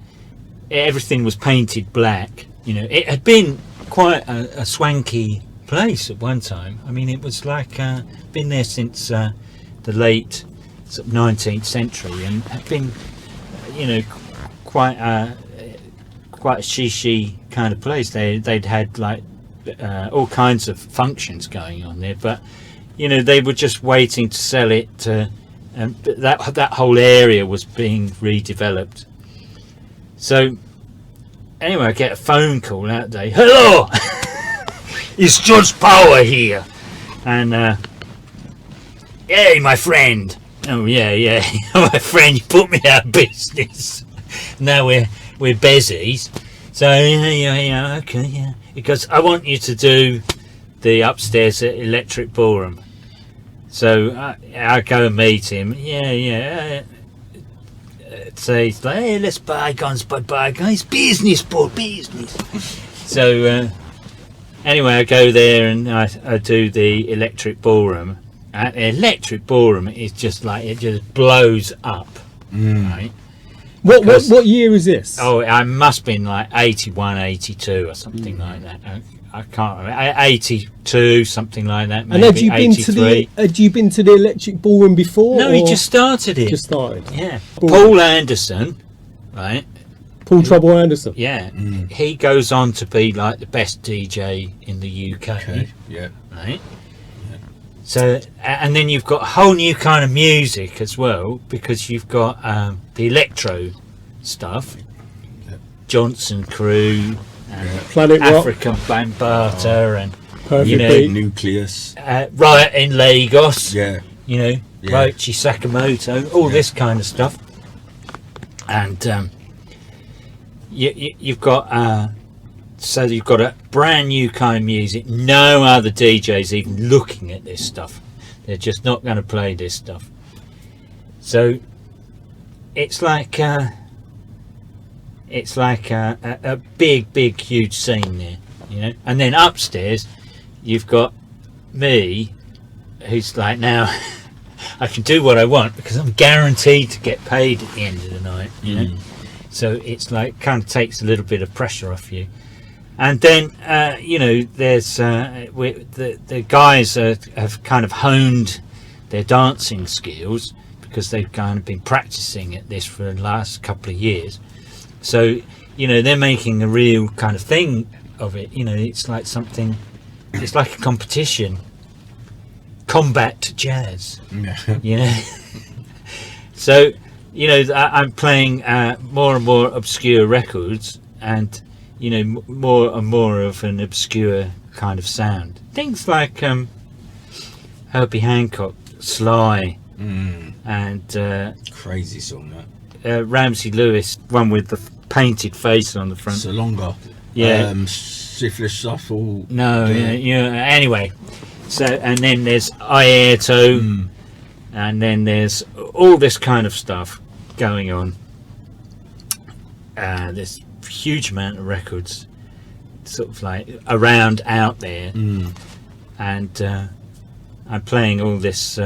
everything was painted black. You know, it had been quite a swanky place at one time. I mean, it was like been there since the late sort of 19th century, and had been, you know, quite a shishi kind of place. They'd had like all kinds of functions going on there, but you know, they were just waiting to sell it, and that whole area was being redeveloped. So anyway, I get a phone call that day. Hello, it's Judge Power here, and hey, my friend. Oh yeah, my friend, you put me out of business. Now we're busies. So yeah, okay, yeah. Because I want you to do the upstairs at Electric Ballroom. So I go and meet him. Yeah. Say, like, hey, let's bygones by bygones. Business, boy, business. So anyway, I go there and I do the Electric Ballroom. Electric Ballroom is just like, it just blows up, right? What year is this? Oh, I must have been like 81, 82 or something like that. I can't remember. 82, something like that. Maybe. And had you been to the Electric Ballroom before? No, he just started it. Just started. Yeah. Paul Anderson, right? Paul Trouble Anderson. Yeah. He goes on to be like the best DJ in the UK. Okay. Yeah. Right. So, and then you've got a whole new kind of music as well, because you've got the electro stuff, Johnson Crew, and Planet Rock, African Bambata, and Perfect you know, Beat. Nucleus, Riot in Lagos, yeah, you know, Roichi Sakamoto, all this kind of stuff, and you've got. So you've got a brand new kind of music. No other DJs even looking at this stuff. They're just not going to play this stuff. So it's like a big, huge scene there, you know. And then upstairs, you've got me, who's like, now I can do what I want because I'm guaranteed to get paid at the end of the night, you know. So it's like kind of takes a little bit of pressure off you. And then, you know, there's the guys have kind of honed their dancing skills because they've kind of been practicing at this for the last couple of years. So, you know, they're making a real kind of thing of it. You know, it's like something, it's like a competition. Combat jazz, you know. So, you know, I'm playing more and more obscure records, and you know, more and more of an obscure kind of sound. Things like Herbie Hancock, Sly, and crazy song that. Ramsey Lewis, one with the painted face on the front. Salonga. Yeah. Syphilis Shuffle. No, anyway. So, and then there's Airto, and then there's all this kind of stuff going on. There's huge amount of records sort of like around out there, and I'm playing all this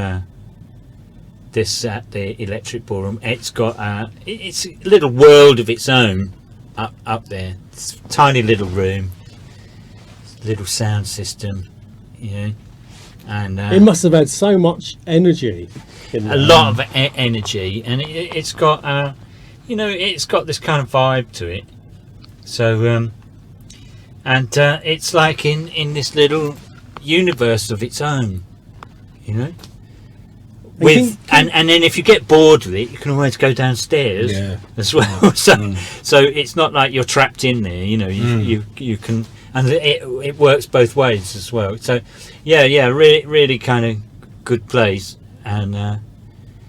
this at the Electric Ballroom. It's got it's a little world of its own up there. It's a tiny little room, little sound system, you know, and it must have had so much energy in a lot of energy, and it's got you know, it's got this kind of vibe to it. So and it's like in this little universe of its own, you know, with and then if you get bored with it, you can always go downstairs as well. So it's not like you're trapped in there, you know. You can, and it works both ways as well. So really kind of good place. And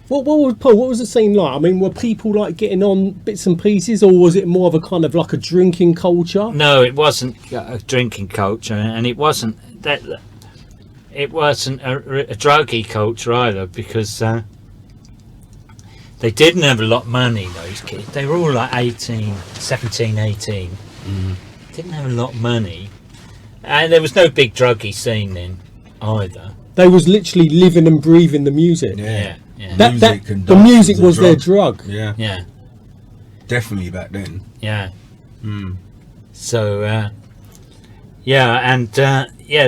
what was the scene like? I mean, were people like getting on bits and pieces, or was it more of a kind of like a drinking culture? No, it wasn't a drinking culture, and it wasn't that. it wasn't a druggy culture either, because they didn't have a lot of money, those kids. They were all like 17, 18. Didn't have a lot of money. And there was no big druggy scene then either. They was literally living and breathing the music. Yeah. The music was their drug. Yeah. Definitely back then. Yeah. So,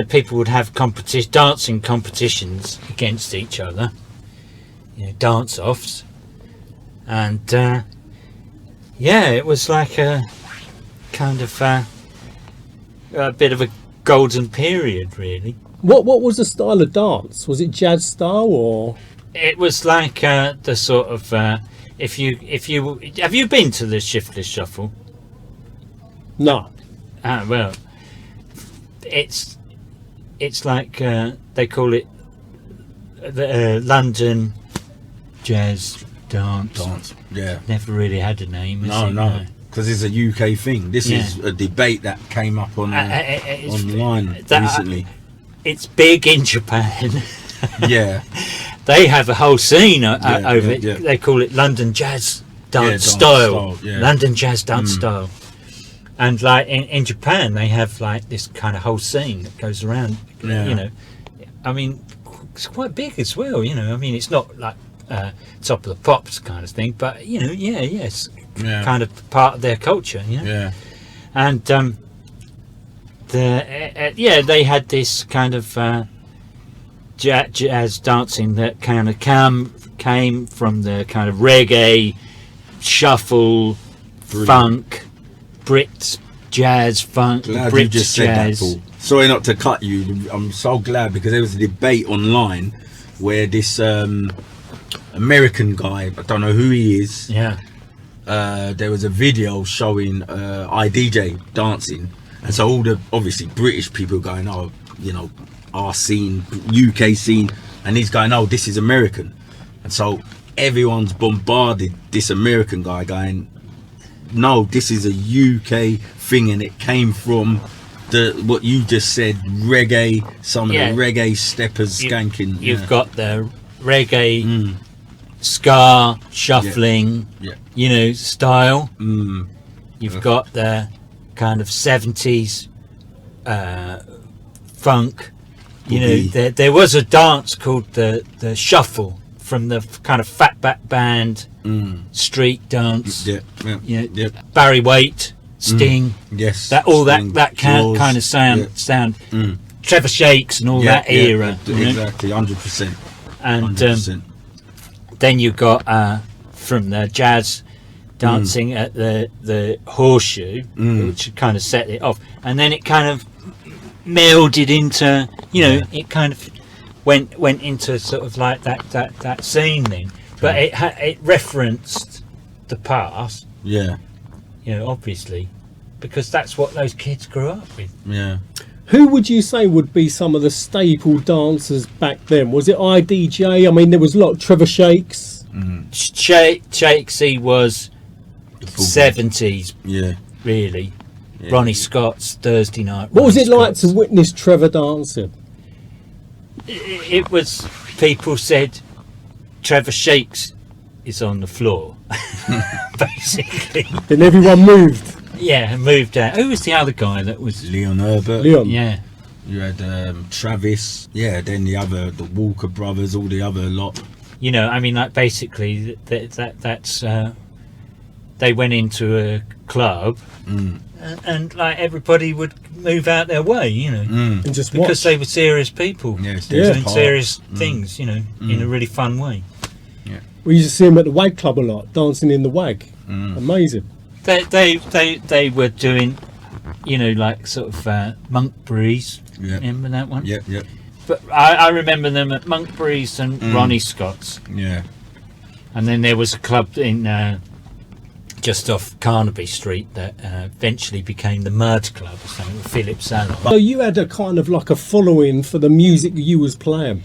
people would have dancing competitions against each other. Dance-offs. And, it was like a kind of a bit of a golden period, really. What was the style of dance? Was it jazz style or? It was like the sort of if you have you been to the Shiftless Shuffle? No. Well, it's like they call it the London Jazz Dance. Yeah. Never really had a name. No. Because it's a UK thing. This is a debate that came up on online recently. It's big in Japan. Yeah. They have a whole scene over it. Yeah. They call it London Jazz Dance Style. London Jazz Dance Style. And like in Japan, they have like this kind of whole scene that goes around. I mean, it's quite big as well. I mean, it's not like top of the pops kind of thing, but it's kind of part of their culture. Yeah. And they had this kind of jazz dancing that kind of came from the kind of reggae, shuffle, funk, Brits jazz, funk, Glad Brits you just jazz. said that, Paul. Sorry not to cut you. I'm so glad, because there was a debate online where this American guy, I don't know who he is. Yeah. There was a video showing IDJ dancing, and so all the obviously British people going, our scene, UK scene, and he's going, this is American, and so everyone's bombarded this American guy going, no, this is a UK thing, and it came from what you just said, reggae, some of the reggae steppers skanking. You've got the reggae, ska, shuffling, style. You've got the kind of 70s funk. There was a dance called the shuffle from the kind of Fatback Band street dance. Barry Waite, Sting. Yes. That kind of sound. Trevor Shakes and all that era. Exactly, 100%. And 100%. Then you got from the jazz dancing at the Horseshoe, which kind of set it off, and then it kind of melded into, it kind of went into sort of like that scene then, but it referenced the past. Obviously, because that's what those kids grew up with. Who would you say would be some of the staple dancers back then? Was it IDJ? I mean, there was a lot of Trevor Shakes. Shakesy was 70s, really. Ronnie Scott's Thursday Night. What was it like to witness Trevor dancing? It was, people said Trevor Shakes is on the floor, basically. Then everyone moved. Moved out. Who was the other guy that was Leon Herbert? Yeah. You had Travis. Yeah, then the Walker brothers, all the other lot. I mean, like basically that's they went into a club and like everybody would move out their way, and just because watch. they were serious people, doing serious things, in a really fun way. We used to see him at the WAG club a lot, dancing in the WAG. Amazing. They were doing, like sort of Monkberries. Remember that one? Yeah. But I remember them at Monkberries and Ronnie Scott's. Yeah. And then there was a club in just off Carnaby Street that eventually became the Mud Club or something with Philip Salon. So you had a kind of like a following for the music you was playing.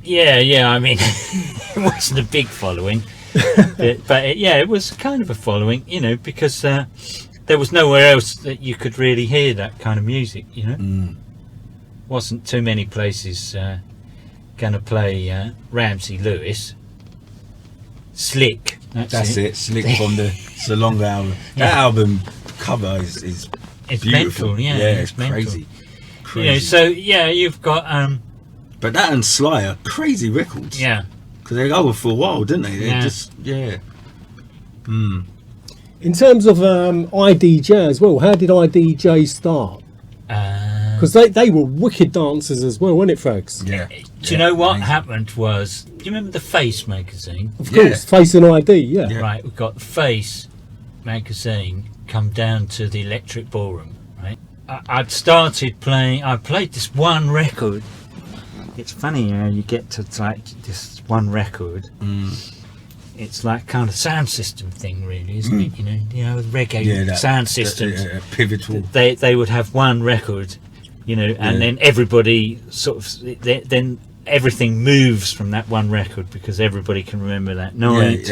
Yeah. I mean, it wasn't a big following, but it was kind of a following, because there was nowhere else that you could really hear that kind of music, wasn't too many places going to play Ramsey Lewis. Slick. That's it. Slick from the Salonga album. That album cover is it's beautiful. mental, yeah. It's mental. crazy. You know, so yeah, you've got but that and Sly are crazy records. yeah. Because they go for a while, didn't they? They Yeah. just In terms of IDJ as well, how did IDJ start? Because they were wicked dancers as well, weren't it, Fraggs? Yeah. Do you know what happened was? Do you remember the Face magazine? Of course, Face and ID, yeah. Right, we've got the Face magazine come down to the Electric Ballroom. Right, I'd started playing. I played this one record. It's funny how you get to like this one record. It's like kind of sound system thing, really, isn't it? You know, reggae sound systems. Pivotal. They would have one record, you know, and then everybody sort of then everything moves from that one record because everybody can remember that night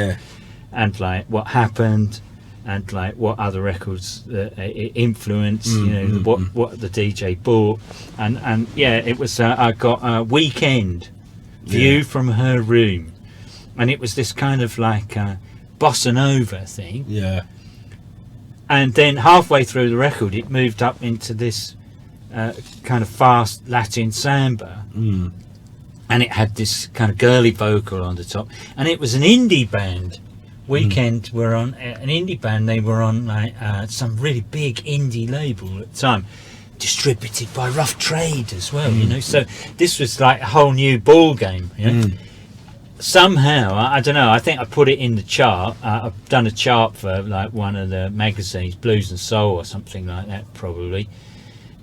and like what happened and like what other records it influenced, you know, what the DJ bought and yeah, it was I got a Weekend View from Her Room, and it was this kind of like bossa nova thing. Yeah. And then halfway through the record, it moved up into this kind of fast Latin samba. And it had this kind of girly vocal on the top. And it was an indie band. Weekend were on an indie band. They were on like some really big indie label at the time, distributed by Rough Trade as well, you know. So this was like a whole new ball game, you know. Somehow, I don't know, I think I put it in the chart. I've done a chart for like one of the magazines, Blues and Soul or something like that, probably,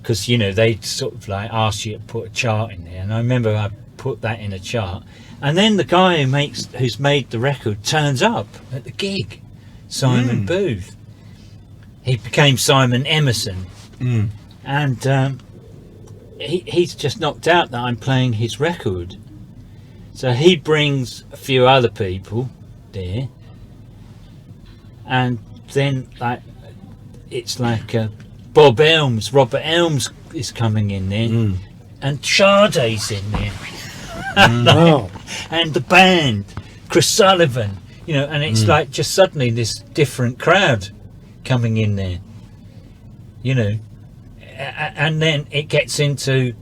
because you know they sort of like asked you to put a chart in there, and I remember I put that in a chart, and then the guy who's made the record turns up at the gig, Simon Booth. He became Simon Emerson, and he's just knocked out that I'm playing his record. So he brings a few other people there, and then like it's like Robert Elms is coming in there, and Sade's in there, and the band, Chris Sullivan, you know, and it's like just suddenly this different crowd coming in there, you know, and then it gets into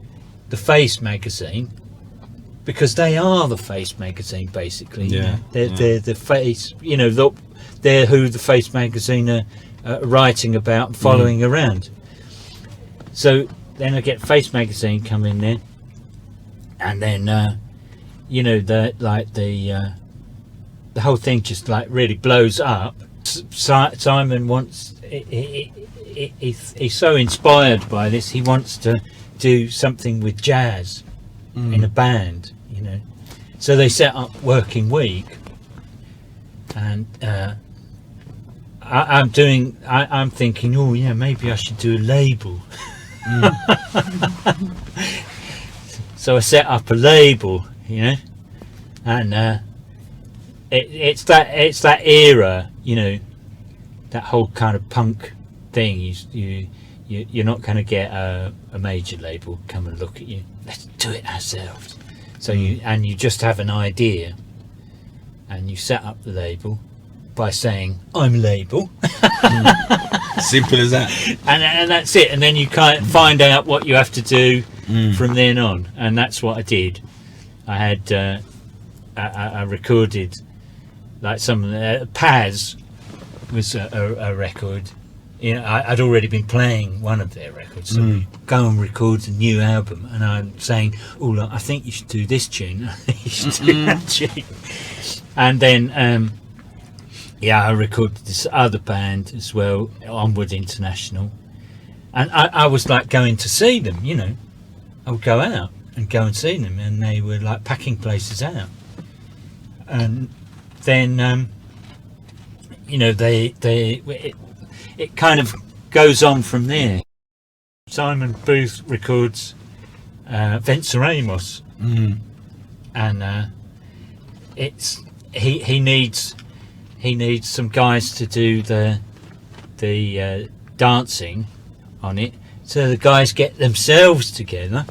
the Face magazine. Because they are the Face magazine, basically. Yeah. You know? They're the Face, you know, they're who the Face magazine are writing about and following around. So then I get Face magazine come in there, and then you know the whole thing just like really blows up. Simon wants he's so inspired by this. He wants to do something with jazz in a band. You know, so they set up Working Week, and I'm thinking, oh yeah, maybe I should do a label. So I set up a label, you know, and it's that era, you know, that whole kind of punk thing. You're not going to get a major label come and look at you. Let's do it ourselves. So you just have an idea, and you set up the label by saying I'm a label. Simple as that. And that's it. And then you kind of find out what you have to do from then on, and that's what I did. I had I recorded like some Paz was a record. You know, I'd already been playing one of their records, so we go and record a new album, and I'm saying, oh look, I think you should do this tune, I think you should do that tune. And then I recorded this other band as well, Onward International, and I was like going to see them, you know. I would go out and go and see them, and they were like packing places out. And then you know, it kind of goes on from there. Simon Booth records Venceremos, and it's he needs some guys to do the dancing on it. So the guys get themselves together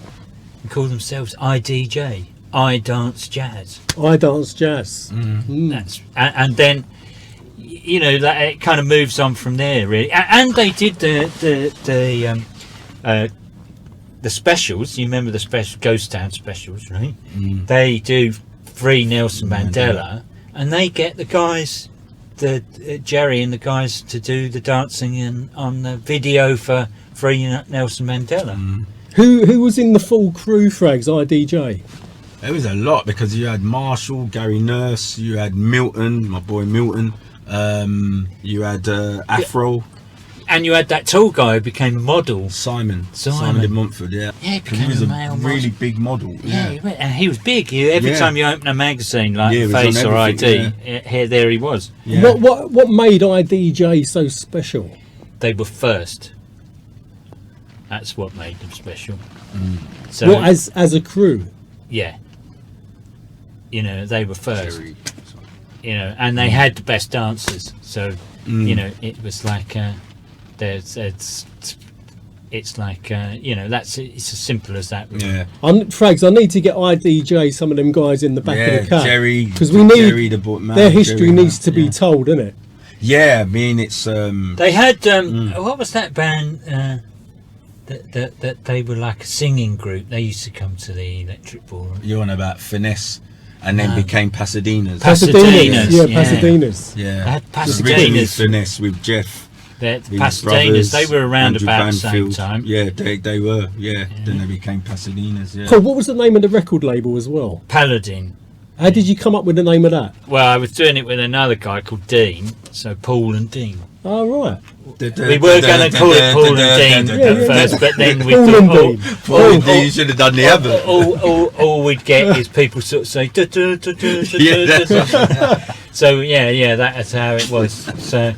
and call themselves IDJ, I Dance Jazz. I Dance Jazz. That's and then, you know, that it kind of moves on from there, really. And they did the specials. You remember the special Ghost Town specials, right? They do free Nelson Mandela, and they get the guys, Jerry and the guys, to do the dancing on the video for free Nelson Mandela. Who was in the full crew, Fraggs, IDJ? There was a lot, because you had Marshall, Gary Nurse, you had Milton, my boy Milton, you had Afro. And you had that tall guy who became a model. Simon de Montfort, yeah. Yeah, he was a really big model. Yeah, and he was big. Every time you open a magazine like Yeah, Face or ID, yeah. there he was. Yeah. What made IDJ so special? They were first. That's what made them special. So, What, as a crew? yeah, you know, they were first. Jerry. You know, and they had the best dancers. So, you know, it was like it's like you know, it's as simple as that. Really. Yeah. Fraggs, I need to get IDJ, some of them guys in the back of the car. Jerry, because we need Jerry, their history needs to be told, isn't it? Yeah, I mean, it's They had what was that band that they were like a singing group? They used to come to the Electric Ballroom. you're on about Finesse, and then became Pasadena's. Pasadena's, Yeah, yeah. Pasadena's. Yeah, They had originally Pasadena's. Finesse with Jeff. The His Pasadena's, brothers, they were around Andrew about the same Banfield. time. Yeah, they were. Yeah. Then they became Pasadena's. Yeah. Cool. What was the name of the record label as well? Paladin. How did you come up with the name of that? Well, I was doing it with another guy called Dean, so Paul and Dean. Oh, right. We were going to call it Paul and Dean at first, but then we Paul and thought, Dean. Paul and Dean, you should have done the other. all we'd get is people sort of say, "duh, duh, duh, duh, duh, Yeah, duh, that's duh." So yeah, that's how it was. So,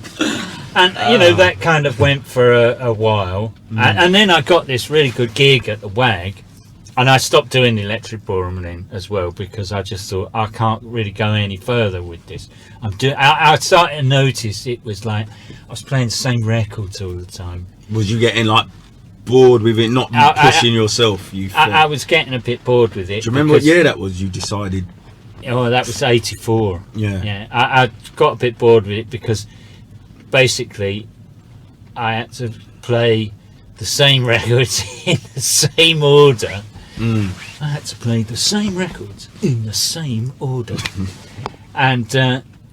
and you know, that kind of went for a while, and then I got this really good gig at the WAG, and I stopped doing the Electric Ballroom then as well, because I just thought I can't really go any further with this. I started to notice it was like I was playing the same records all the time. Was you getting like bored with it, not pushing yourself? I was getting a bit bored with it. Do you remember what year that was? You decided. Oh, that was 84. Yeah. I got a bit bored with it because basically I had to play the same records in the same order. I had to play the same records in the same order. And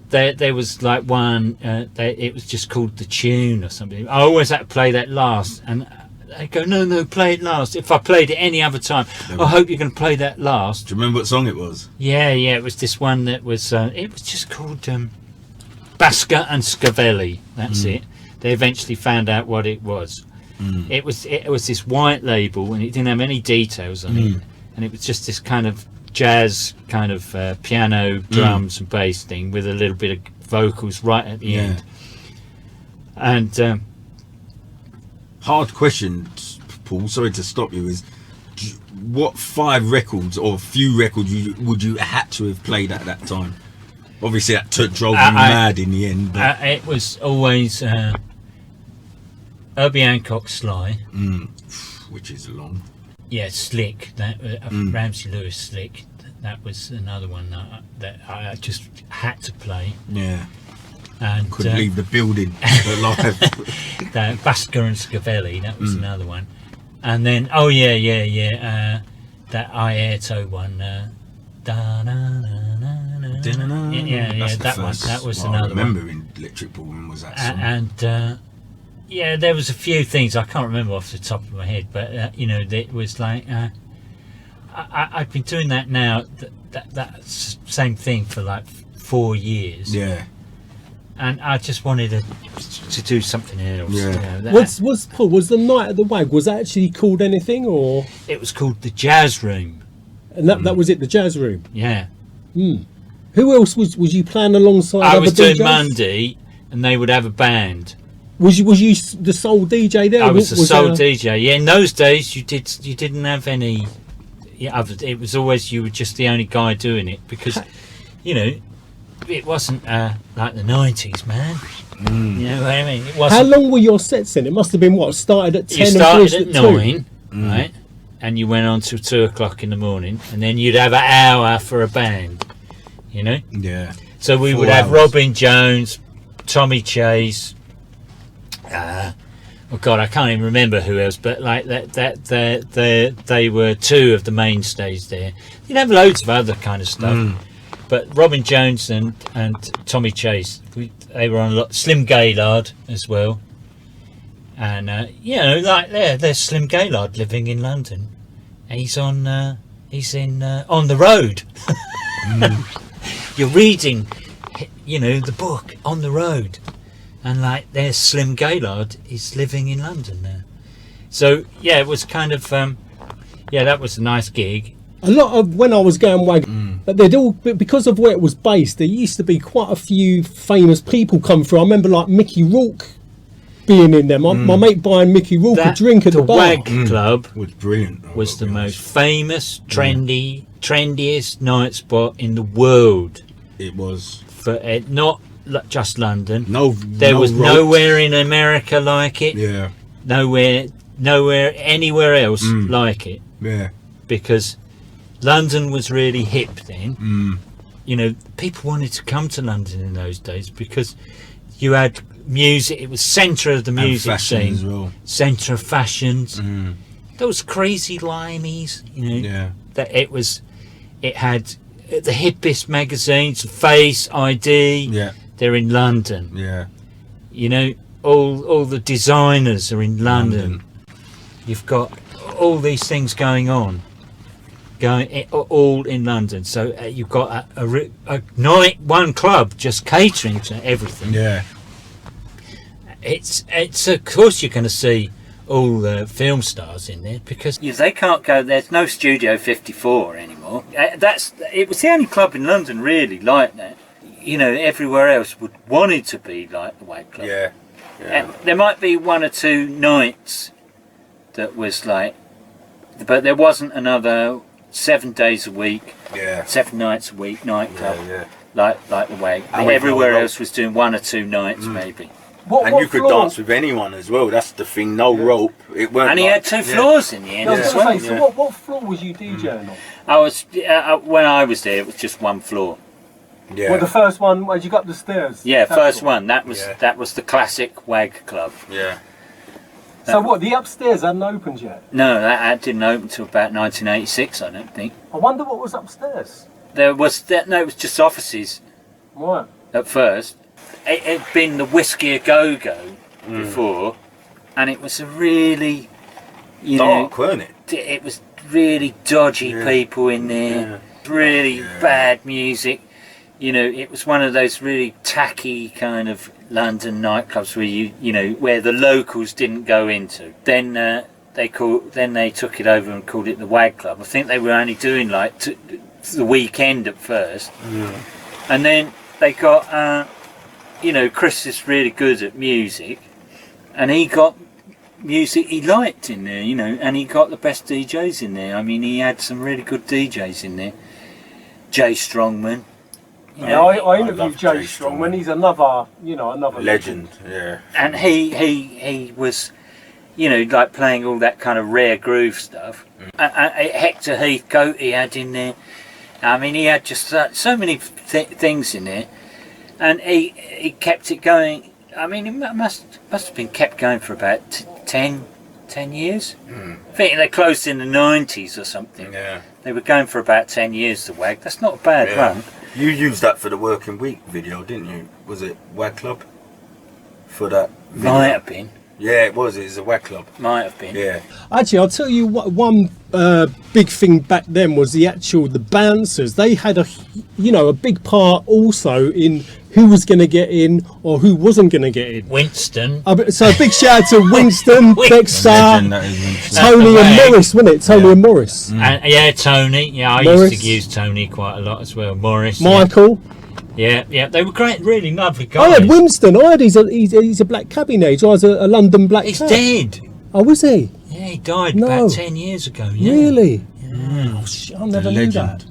there was like one, it was just called The Tune or something. I always had to play that last, and they go, no, play it last. If I played it any other time, I hope you're going to play that last. Do you remember what song it was? Yeah, it was this one that was, it was just called Basker and Scavelli. That's it. They eventually found out what it was. It was this white label, and it didn't have any details on it, and it was just this kind of jazz kind of piano, drums and bass thing with a little bit of vocals right at the end. And hard question, Paul, sorry to stop you, is what 5 records or few records would you had to have played at that time? Obviously that drove you mad in the end, but it was always Herbie Hancock Sly, which is long. yeah, Slick, that Ramsey Lewis Slick, that was another one that I just had to play. Yeah, And couldn't leave the building alive. that Basker and Scavelli, that was another one. And then that Airto one, That's the that first one, that was one another I remember one. in Electric Ballroom was that song. And there was a few things I can't remember off the top of my head, but it was like I've been doing that now, that same thing for like 4 years. Yeah. And I just wanted to do something else. Yeah. Was Paul, was the night at the WAG, was that actually called anything, or? It was called the Jazz Room. And that was it, the jazz room. Yeah. Who else was you playing alongside? I was other doing DJs? Monday, and they would have a band. Was you the sole DJ there? I was the sole there DJ. Yeah, in those days you didn't have any. Yeah, it was always you were just the only guy doing it because, it wasn't like the 90s, man. You know what I mean? It wasn't. How long were your sets then? It must have been what, started at 10 You and started finished at at 2? 9, right? and you went on till 2 o'clock in the morning, and then you'd have an hour for a band, you know. Yeah. So we 4 would have hours. Robin Jones, Tommy Chase. Oh God, I can't even remember who else, but like they were two of the mainstays there. You'd have loads of other kind of stuff, but Robin Jones and Tommy Chase, they were on a lot. Slim Gaylord as well, and you know, like there's Slim Gaylord living in London. He's in On the Road. You're reading, you know, the book On the Road. And like there's Slim Gaylord, he's living in London now. So yeah, it was kind of that was a nice gig. A lot of when I was going WAG, but they'd all, because of where it was based, there used to be quite a few famous people come through. I remember like Mickey Rourke being in there. My mate buying Mickey Rourke a drink at the bar. WAG Club was brilliant. Was the most famous, trendiest night spot in the world. It was For not just London. There was nowhere in America like it. Yeah. Nowhere anywhere else like it. Yeah. Because London was really hip then. You know, people wanted to come to London in those days because you had music. It was centre of the music scene as well. Centre of fashions. Those crazy limeys, you know. Yeah. That it had the hippest magazines, Face, ID. Yeah. They're in London. Yeah. You know, all the designers are in London. You've got all these things going on, all in London. So you've got a night, one club just catering to everything. Yeah. It's of course you're going to see all the film stars in there because they can't go. There's no Studio 54 anymore. It was the only club in London really like that. You know, everywhere else would want it to be like the WAG Club. Yeah. And there might be 1 or 2 nights that was like, but there wasn't another 7 days a week, 7 nights a week nightclub like the WAG. Everywhere else was doing 1 or 2 nights maybe. And you could dance with anyone as well. That's the thing. No rope. It weren't. And he had 2 floors in the end as well. So what floor was you DJing on? I was when I was there. It was just 1 floor. Yeah. Well, the first one, as you got up the stairs. Yeah, first one. That was the classic WAG Club. Yeah. So what? The upstairs hadn't opened yet. No, that didn't open until about 1986. I don't think. I wonder what was upstairs. There was that. No, it was just offices. Right. At first, it had been the Whiskey a Go Go before, and it was a really, dark, weren't it? It was really dodgy people in there. Really bad music. You know, it was one of those really tacky kind of London nightclubs where where the locals didn't go into. Then they took it over and called it the WAG Club. I think they were only doing like the weekend at first, and then they got Chris is really good at music, and he got music he liked in there, and he got the best DJs in there. I mean, he had some really good DJs in there. Jay Strongman. I interviewed Jay Strongman. He's another legend. Yeah. And he was, like playing all that kind of rare groove stuff. Hector Heathcote he had in there. I mean, he had just so many things in there, and he kept it going. I mean, it must have been kept going for about 10 years. I think they closed in the 90s or something. Yeah. They were going for about 10 years, the WAG. That's not a bad run. You used that for the Working Week video, didn't you? Was it WAG Club? For that video? Might have been. Yeah, it was. It was a WAG Club. Might have been. Yeah. Actually, I'll tell you what. One big thing back then was the bouncers. They had a big part also in who was going to get in or who wasn't going to get in. Winston. So a big shout out to Winston, Dexter, Tony and Morris, wasn't it? Tony and Morris. And, Tony. Yeah, I used to use Tony quite a lot as well. Morris. Michael. Yeah, they were great, really lovely guys. I had Winston. He's a black cabbie now. He drives a London black He's cab. dead. Oh, was he? Yeah, he died about 10 years ago. Yeah. Really? Yeah. Oh, shit, I never knew that.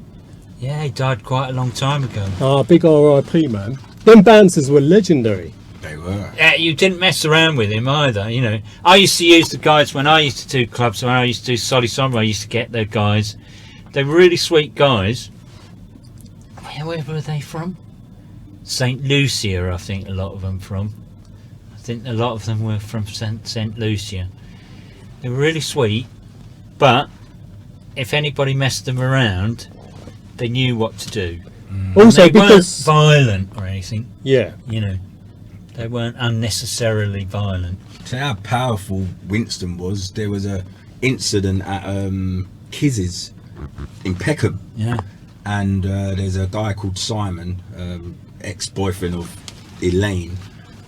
Yeah, he died quite a long time ago. Ah, big R.I.P. man. Them bouncers were legendary. They were. You didn't mess around with him either, you know. I used to use the guys when I used to do clubs, when I used to do Solid Summer, I used to get the guys. They were really sweet guys. Where were they from? St. Lucia, I think a lot of them from. I think a lot of them were from St. Lucia. They were really sweet, but if anybody messed them around, they knew what to do. Also, they because weren't violent or anything. yeah, You know, they weren't unnecessarily violent. To how powerful Winston was, there was a incident at Kiz's in Peckham, Yeah. and there's a guy called Simon, ex-boyfriend of Elaine,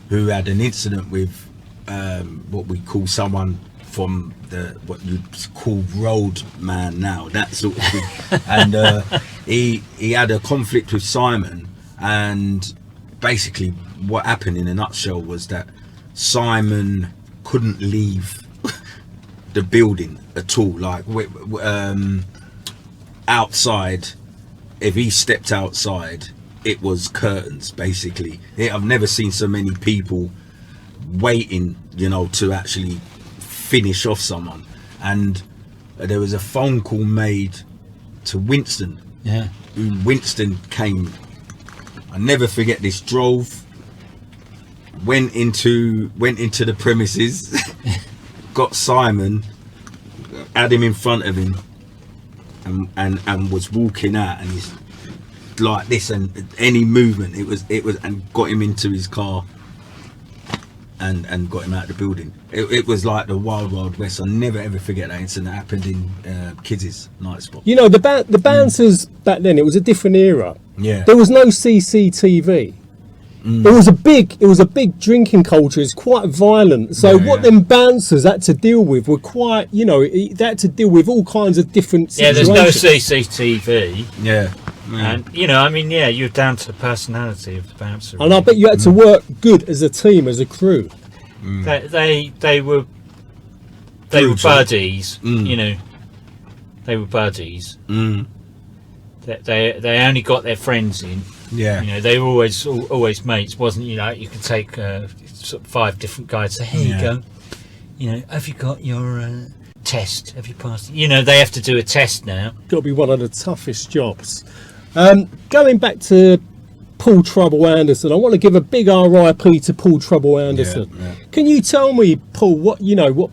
who had an incident with what we call someone from what you'd call road man now, that sort of thing. And he had a conflict with Simon, and basically what happened in a nutshell was that Simon couldn't leave the building at all. Like outside, if he stepped outside, it was curtains basically. I've never seen so many people waiting, you know, to actually finish off someone. And there was a phone call made to Winston. Yeah. Winston came, I never forget this, went into the premises, got Simon, had him in front of him, and was walking out, and he's like this, and any movement, it was and got him into his car and got him out of the building. It was like the wild west. I'll never ever forget that incident that happened in Kids' night spot. you know, the bouncers back then, it was a different era. Yeah. There was no CCTV. It was a big drinking culture. It's quite violent. So Yeah, what yeah. them bouncers had to deal with were quite, you know, they had to deal with all kinds of different Yeah, situations. there's no CCTV. Yeah. And, you know, I mean, yeah, you're down to the personality of the bouncer. And I bet you had to work good as a team, as a crew. They were Brutal. buddies, you know. They were buddies. They only got their friends in. Yeah. You know, they were always mates. Wasn't, you know, you could take sort of 5 different guys. Say, here you go. You know, have you got your test? Have you passed? You know, they have to do a test now. Got to be one of the toughest jobs. Going back to Paul Trouble Anderson, I want to give a big RIP to Paul Trouble Anderson. Yeah. Can you tell me, Paul, what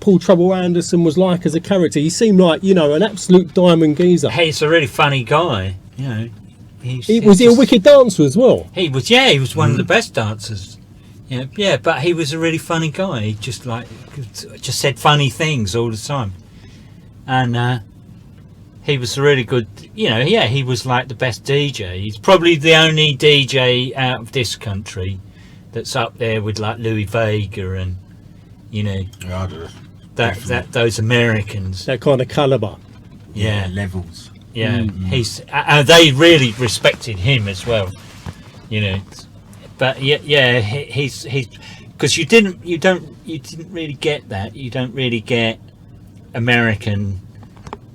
Paul Trouble Anderson was like as a character? He seemed like, you know, an absolute diamond geezer. Hey, he's a really was He was a wicked dancer as well. He was one of the best dancers. Yeah, but he was a really funny guy. He just said funny things all the time, and he was a really good. You know, he was like the best DJ. He's probably the only DJ out of this country that's up there with like Louis Vega and, you know, those Americans. That kind of calibre. Yeah. Levels. Yeah, he's they really respected him as well, you know. But he's because you didn't really get that. You don't really get American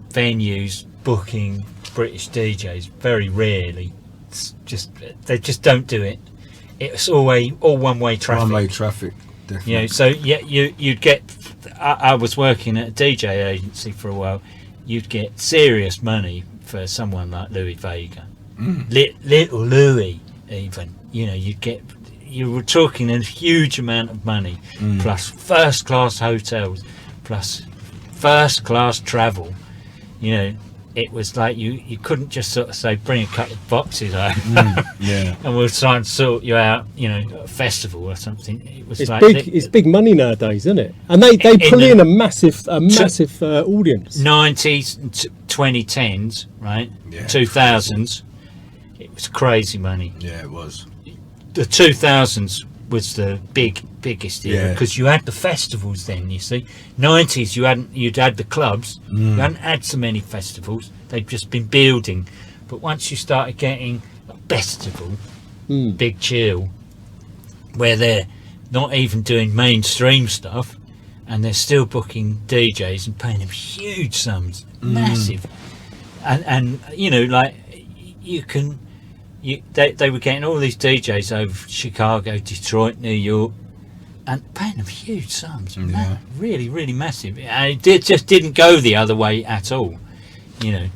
venues booking British DJs very rarely. It's just they just don't do it. It's all one-way traffic. One-way traffic, definitely. You know, so you'd get. I was working at a DJ agency for a while. You'd get serious money for someone like Louis Vega, little Louis even. You know, you were talking a huge amount of money, plus first-class hotels, plus first-class travel. You know, it was like you couldn't just sort of say, bring a couple of boxes home, and we'll try and sort you out, you know, at a festival or something. It was It's big money nowadays, isn't it? And they pull in a massive audience. 90s and 2010s, right? Yeah. 2000s, it was crazy money. Yeah, it was. The 2000s was the biggest era Yeah. because you had the festivals then. You see, 90s you'd had the clubs. You hadn't had so many festivals. They'd just been building. But once you started getting a festival, Big Chill, where they're not even doing mainstream stuff, and they're still booking DJs and paying them huge sums, massive, and you know, like you can they were getting all these DJs over Chicago, Detroit, New York, and paying them huge sums. Yeah. Really, really massive. And it just didn't go the other way at all. You know.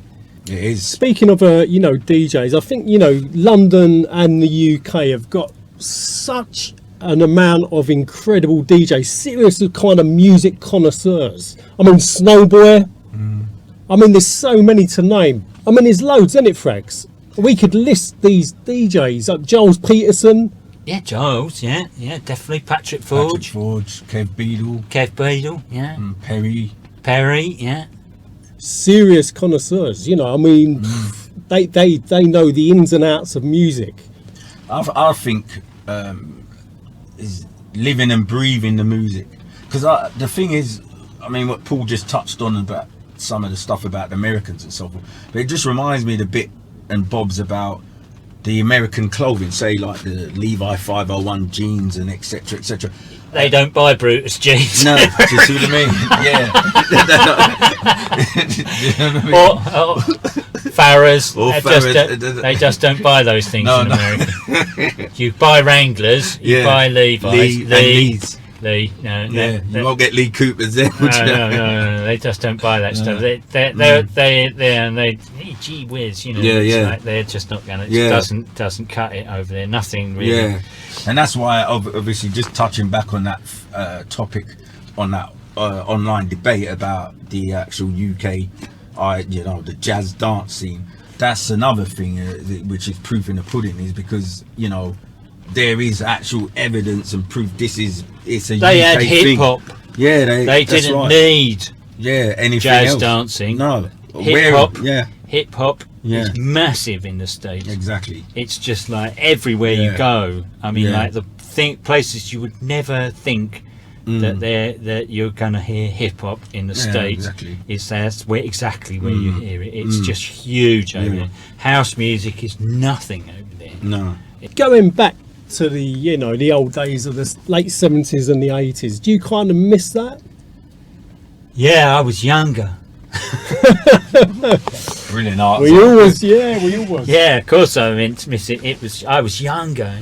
It is. Speaking of DJs, I think London and the UK have got such an amount of incredible DJs, serious kind of music connoisseurs. I mean, Snowboy. I mean, there's so many to name. I mean, there's loads, isn't it, Fraggs? We could list these DJs like Giles Peterson. Yeah, Giles. Yeah, definitely. Patrick Forge, Kev Beadle. Yeah. Perry. Yeah. Serious connoisseurs. I mean, they know the ins and outs of music. I think is living and breathing the music, because the thing is, I mean, what Paul just touched on about some of the stuff about the Americans and so forth, but it just reminds me the bit and bobs about the American clothing, say like the Levi 501 jeans and etc. They don't buy Brutus jeans. No, do you see what I mean? Or Farrah's. They just don't buy those things in America. You buy Wranglers, you buy Levi's. Lee, no, you won't get Lee Coopers there. No, they just don't buy that stuff. They gee whiz, it's like they're just not gonna. It doesn't cut it over there. Nothing really. Yeah, and that's why, obviously, just touching back on that topic, on that online debate about the actual UK, the jazz dance scene. That's another thing which is proof in the pudding, is because there is actual evidence and proof it's a they UK had hip hop. Yeah, they didn't need anything jazz else. dancing. No, hip hop is massive in the States. Exactly. It's just like everywhere you go. I mean, like places you would never think that you're gonna hear hip hop in the States. Exactly. That's exactly where you hear it. It's just huge over there. House music is nothing over there. No. Going back to the the old days of the late 70s and the 80s, do you kind of miss that? Yeah, I was younger. Brilliant art. We all was. Yeah, of course I miss it. I was younger,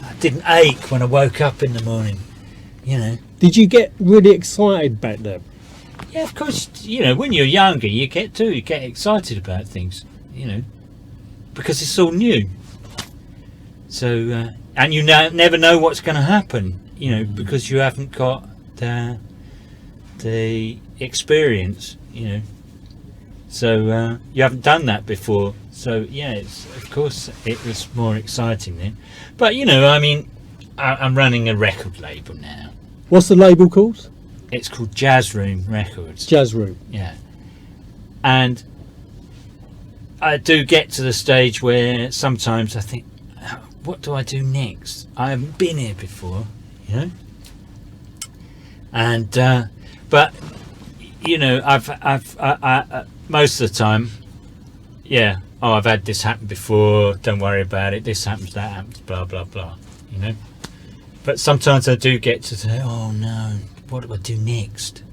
I didn't ache when I woke up in the morning, Did you get really excited back then? Yeah, of course. When you're younger, you get excited about things, because it's all new. So, and you never know what's going to happen, because you haven't got the experience, So you haven't done that before. So of course it was more exciting then. But I mean, I'm running a record label now. What's the label called? It's called Jazz Room Records. Jazz Room. Yeah. And I do get to the stage where sometimes I think, what do I do next? I haven't been here before, And but I've most of the time, I've had this happen before. Don't worry about it. This happens, that happens, blah blah blah. But sometimes I do get to say, oh no, what do I do next?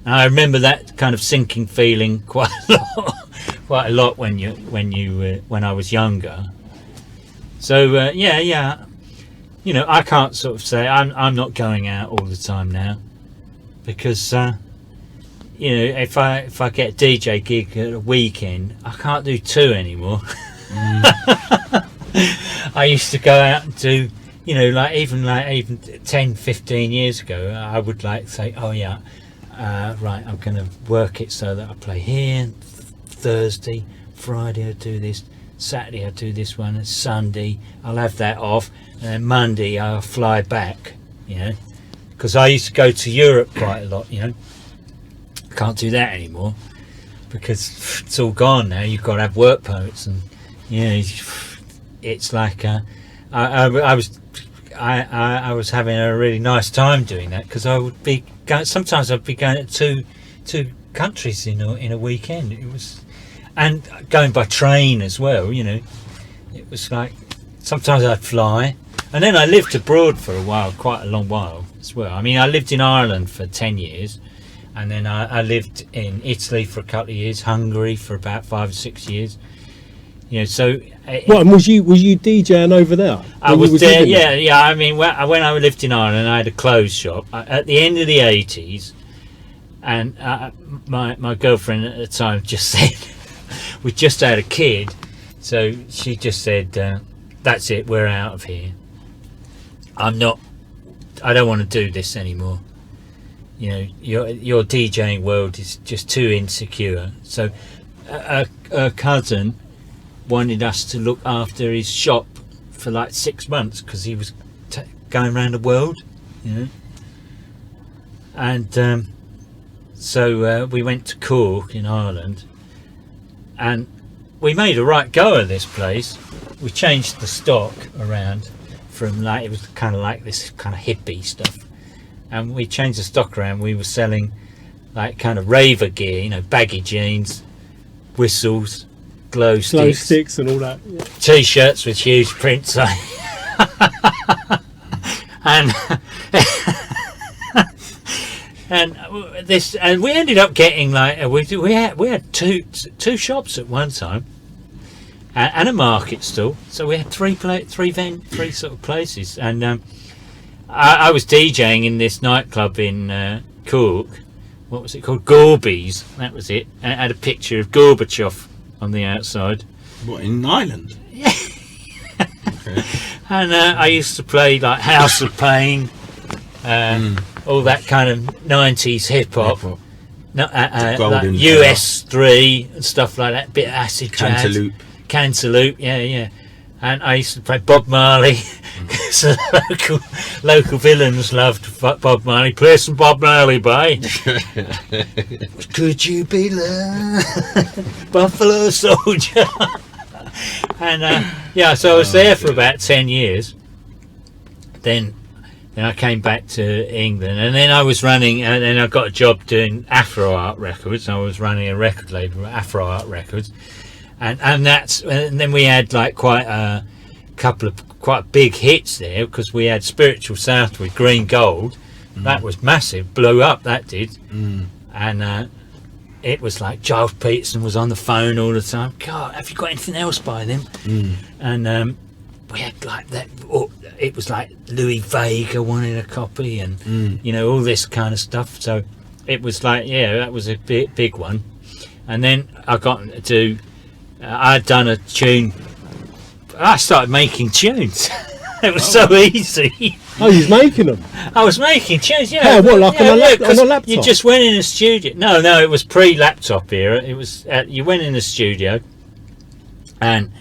And I remember that kind of sinking feeling quite a lot when I was younger. So I can't sort of say I'm not going out all the time now, because if I get a DJ gig at a weekend, I can't do 2 anymore. I used to go out and do even 10, 15 years ago, I would say, right, I'm going to work it so that I play here Thursday, Friday I do this, Saturday I do this one, and Sunday I'll have that off, and then Monday I'll fly back, because I used to go to Europe quite a lot. Can't do that anymore because it's all gone now. You've got to have work permits, and it's like I was having a really nice time doing that, because I would be going, sometimes I'd be going to two countries in a weekend. It was, and going by train as well. It was like sometimes I'd fly, and then I lived abroad for a while, quite a long while as well. I mean, I lived in Ireland for 10 years, and then I lived in Italy for a couple of years, Hungary for about 5 or 6 years, You know, so What, and was you DJing over there? I when you was there. living Yeah. I mean, when I lived in Ireland, I had a clothes shop at the end of the 80s, and my girlfriend at the time just said, we just had a kid, so she just said, that's it, we're out of here. I don't want to do this anymore. You know, your DJing world is just too insecure. So a cousin wanted us to look after his shop for like 6 months because he was going around the world, you know. And so we went to Cork in Ireland, and we made a right go of this place. We changed the stock around from, like, it was kind of like this kind of hippie stuff, and we changed the stock around. We were selling like kind of raver gear, you know, baggy jeans, whistles, glow sticks and all that. Yeah. T-shirts with huge prints on. and and we ended up getting like we had two shops at one time, and a market stall. So we had three sort of places. And I was DJing in this nightclub in Cork. What was it called? Gorby's. That was it. And it had a picture of Gorbachev on the outside. What, in Ireland? Yeah. Okay. And I used to play like House of Pain, all that kind of 90s hip-hop. Like US3 and stuff like that, bit of acid jazz. Cantaloupe, yeah. And I used to play Bob Marley. So local villains loved Bob Marley. Play some Bob Marley, boy. Could you be loved? Buffalo Soldier. And so I was there for about 10 years. Then I came back to England, and then I was running, and then I got a job doing Afro Art Records. I was running a record label, Afro Art Records, and then we had like quite a couple of quite big hits there, because we had Spiritual South with Green Gold. That was massive, blew up, that did. And it was like Giles Peterson was on the phone all the time. God, have you got anything else by them? And we had like that. It was like Louis Vega wanted a copy, and you know, all this kind of stuff. So it was like, yeah, that was a big one. And then I got to I'd done a tune. I started making tunes. It was so easy. Oh, you was making them? I was making tunes, yeah. Yeah, what, like on a laptop? You just went in a studio. No, it was pre-laptop era. It was you went in the studio, and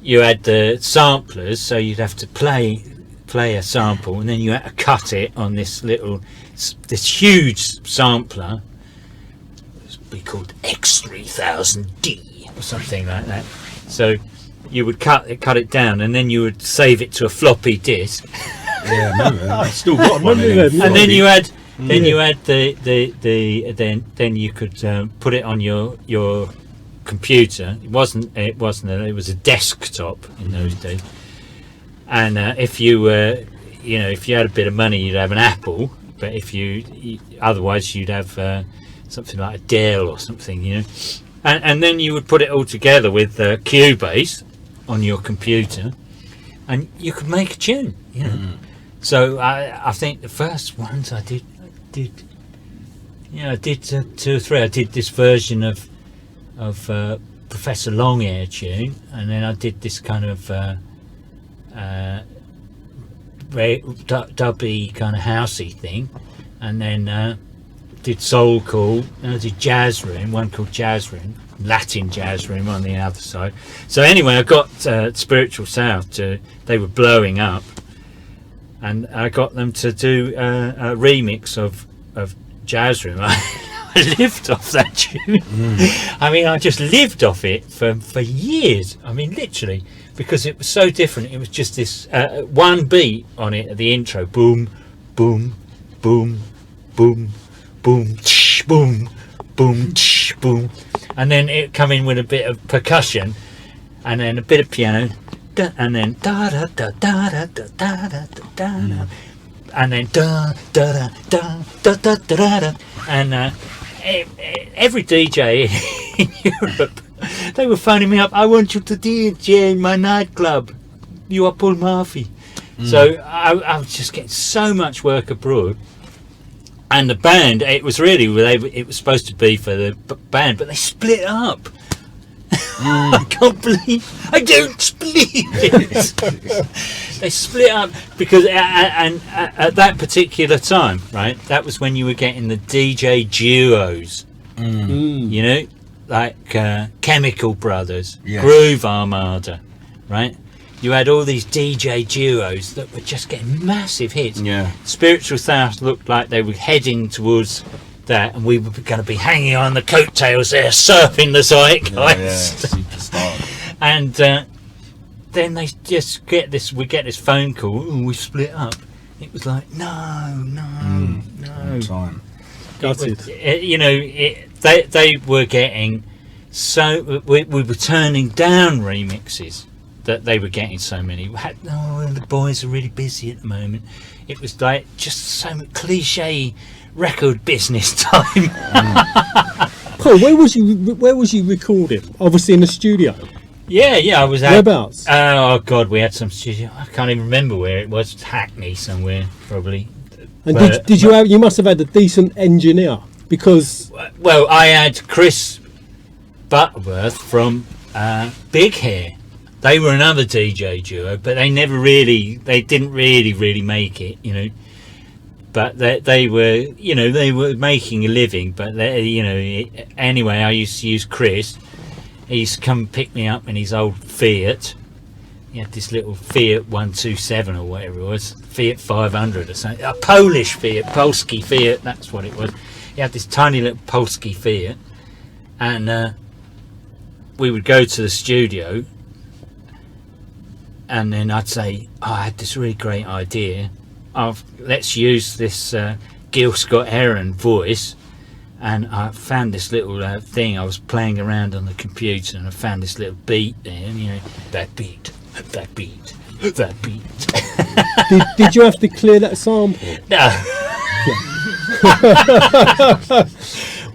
you had the samplers, so you'd have to play a sample, and then you had to cut it on this huge sampler. It would be called X3000D or something like that. So you would cut it down, and then you would save it to a floppy disk. Yeah, I remember. I still got one. And then you had you could put it on your computer. It was a desktop in those days. And if you had a bit of money, you'd have an Apple. But otherwise you'd have something like a Dell or something, you know. And then you would put it all together with Cubase on your computer, and you could make a tune, you know. So I think the first ones I did two or three. I did this version of Professor Longhair tune, and then I did this kind of dubby kind of housey thing, and then did Soul Call, and I did Jazz Room, one called Jazz Room, Latin Jazz Room on the other side. So anyway, I got Spiritual South they were blowing up, and I got them to do a remix of Jazz Room. I lived off that tune. I mean, I just lived off it for years. I mean, literally, because it was so different. It was just this one beat on it at the intro: boom, boom, boom, boom, boom, tsh, boom, boom, tsh, boom, and then it come in with a bit of percussion, and then a bit of piano, and then da da da da da da da da da, and then da da da da da da da, and every DJ in Europe They were phoning me up. I want you to DJ in my nightclub. You are Paul Murphy. So I was just getting so much work abroad. And the band, it was supposed to be for the band, but they split up. I can't believe, I don't believe it. They split up because, and at that particular time, right, that was when you were getting the DJ duos, you know, like Chemical Brothers, Yes. Groove Armada, right? You had all these DJ duos that were just getting massive hits. Yeah. Spiritual South looked like they were heading towards that, and we were going to be hanging on the coattails there, surfing the zeitgeist. Superstar. And then they just get this. We get this phone call. Oh, we split up. It was like no. Time. Gutted. They were getting so. We were turning down remixes that they were getting so many. The boys are really busy at the moment. It was like just so much cliche record business time. Paul, where was you recording? Obviously in the studio. Yeah, I was at. Whereabouts? Oh God, we had some studio. I can't even remember where it was. Hackney somewhere, probably. And But- did you have? You must have had a decent engineer because Well, I had Chris Butterworth from Big Hair. They were another DJ duo, but they didn't really make it, you know. But they were making a living. But anyway, I used to use Chris. He used to come pick me up in his old Fiat. He had this little Fiat 127 or whatever it was, Fiat 500 or something, a Polish Fiat, Polski Fiat, that's what it was. He had this tiny little Polski Fiat, and we would go to the studio, and then I'd say, I had this really great idea. Let's use this Gil Scott-Heron voice. And I found this little thing. I was playing around on the computer, and I found this little beat there. And, that beat. did you have to clear that sample? No.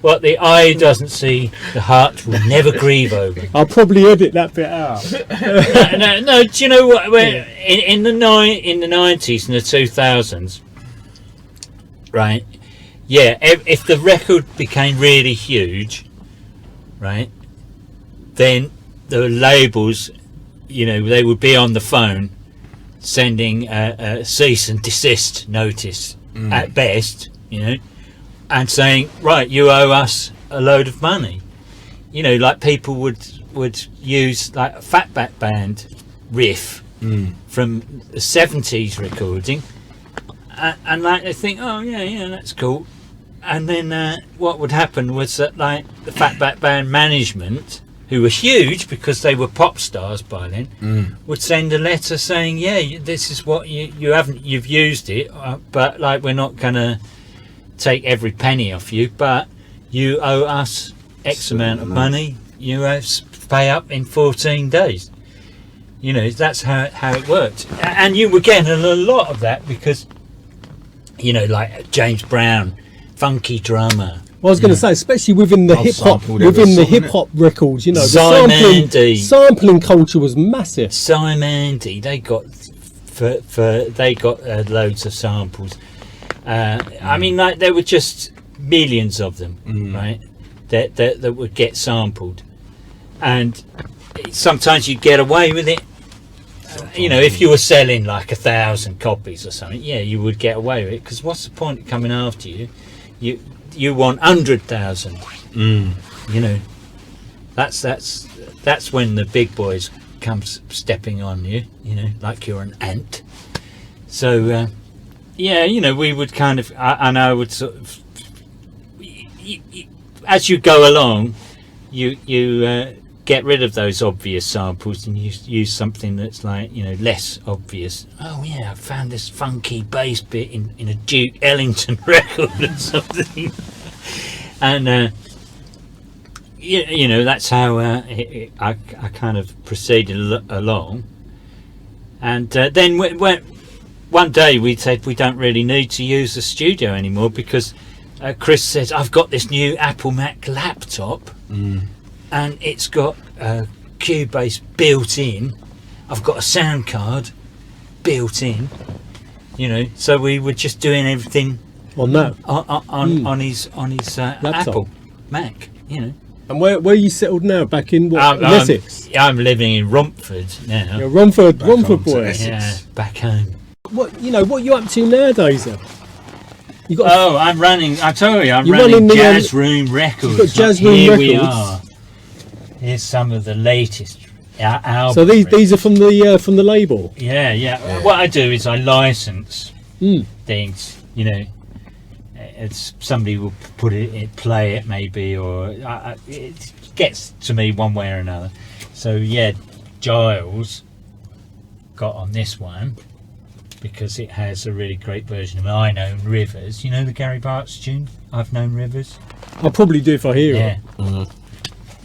What the eye doesn't see, the heart will never grieve over. I'll probably edit that bit out. No. Do you know what? In the 90s and the 2000s, right? Yeah, if the record became really huge, right, then the labels, they would be on the phone sending a cease and desist notice at best, and saying, right, you owe us a load of money. Like people would use like a Fatback Band riff from the 70s recording, and like they think, oh yeah, that's cool. And then what would happen was that like the Fatback Band management, who were huge because they were pop stars by then, would send a letter saying, yeah, this is what you've used it, but like we're not gonna take every penny off you, but you owe us X amount of money. You have to pay up in 14 days. That's how it worked, and you were getting a lot of that because like James Brown, funky drummer. Well, I was going to say, especially within the hip hop, records, the sampling culture was massive. Simandy, they got loads of samples. I mean, like there were just millions of them, right? That would get sampled, and sometimes you'd get away with it. If you were selling like 1,000 copies or something, yeah, you would get away with it. Because what's the point of coming after you? You want 100,000. That's when the big boys come stepping on you. Like you're an ant. So we would kind of, and I would sort of, as you go along, you get rid of those obvious samples and use something that's like less obvious. Oh yeah, I found this funky bass bit in a Duke Ellington record or something, and that's how I kind of proceeded along. And then one day we said we don't really need to use the studio anymore because Chris says, I've got this new Apple Mac laptop. and it's got Cubase built in. I've got a sound card built in, you know, so we were just doing everything On that. on his Apple Mac, you know. And where are you settled now? Back in what? In Essex? I'm living in Romford now. Yeah, Romford home to boy. Essex. Yeah, back home. What you up to nowadays then? You got Oh, I'm running. I told you, I'm You're running running the, Jazz Room Records. you've got Jazz Room Here we Records. are. Here's some of the latest albums. so these are from the label. Yeah. What I do is I license Mm. things. You know, it's somebody will play it maybe, or it gets to me one way or another. So yeah, Giles got on this one because it has a really great version of I Known Rivers. You know the Gary Bart's tune, I've Known Rivers? I'll probably do if I hear Yeah. it.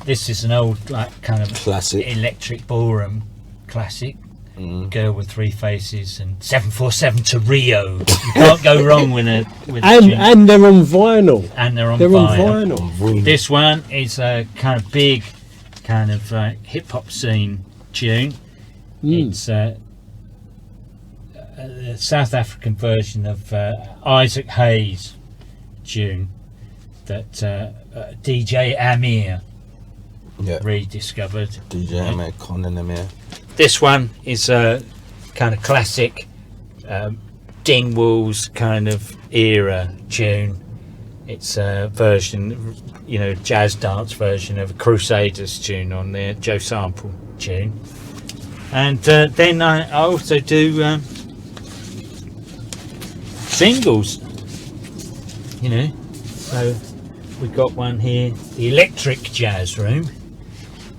This is an old, like, kind of Classic. electric ballroom classic. Girl with Three Faces and 747 to Rio. You can't go wrong with a tune. And they're on vinyl. And they're on They're on vinyl. vinyl. This one is a kind of big, kind of hip hop scene tune. It's a South African version of Isaac Hayes' tune that DJ Amir Yeah. rediscovered. DJ Ahmed Khan in them, yeah. This one is a kind of classic Dingwalls kind of era tune. It's a version, you know, jazz dance version of a Crusaders tune on their Joe Sample tune. And then I also do singles, you know. So we've got one here, the Electric Jazz Room,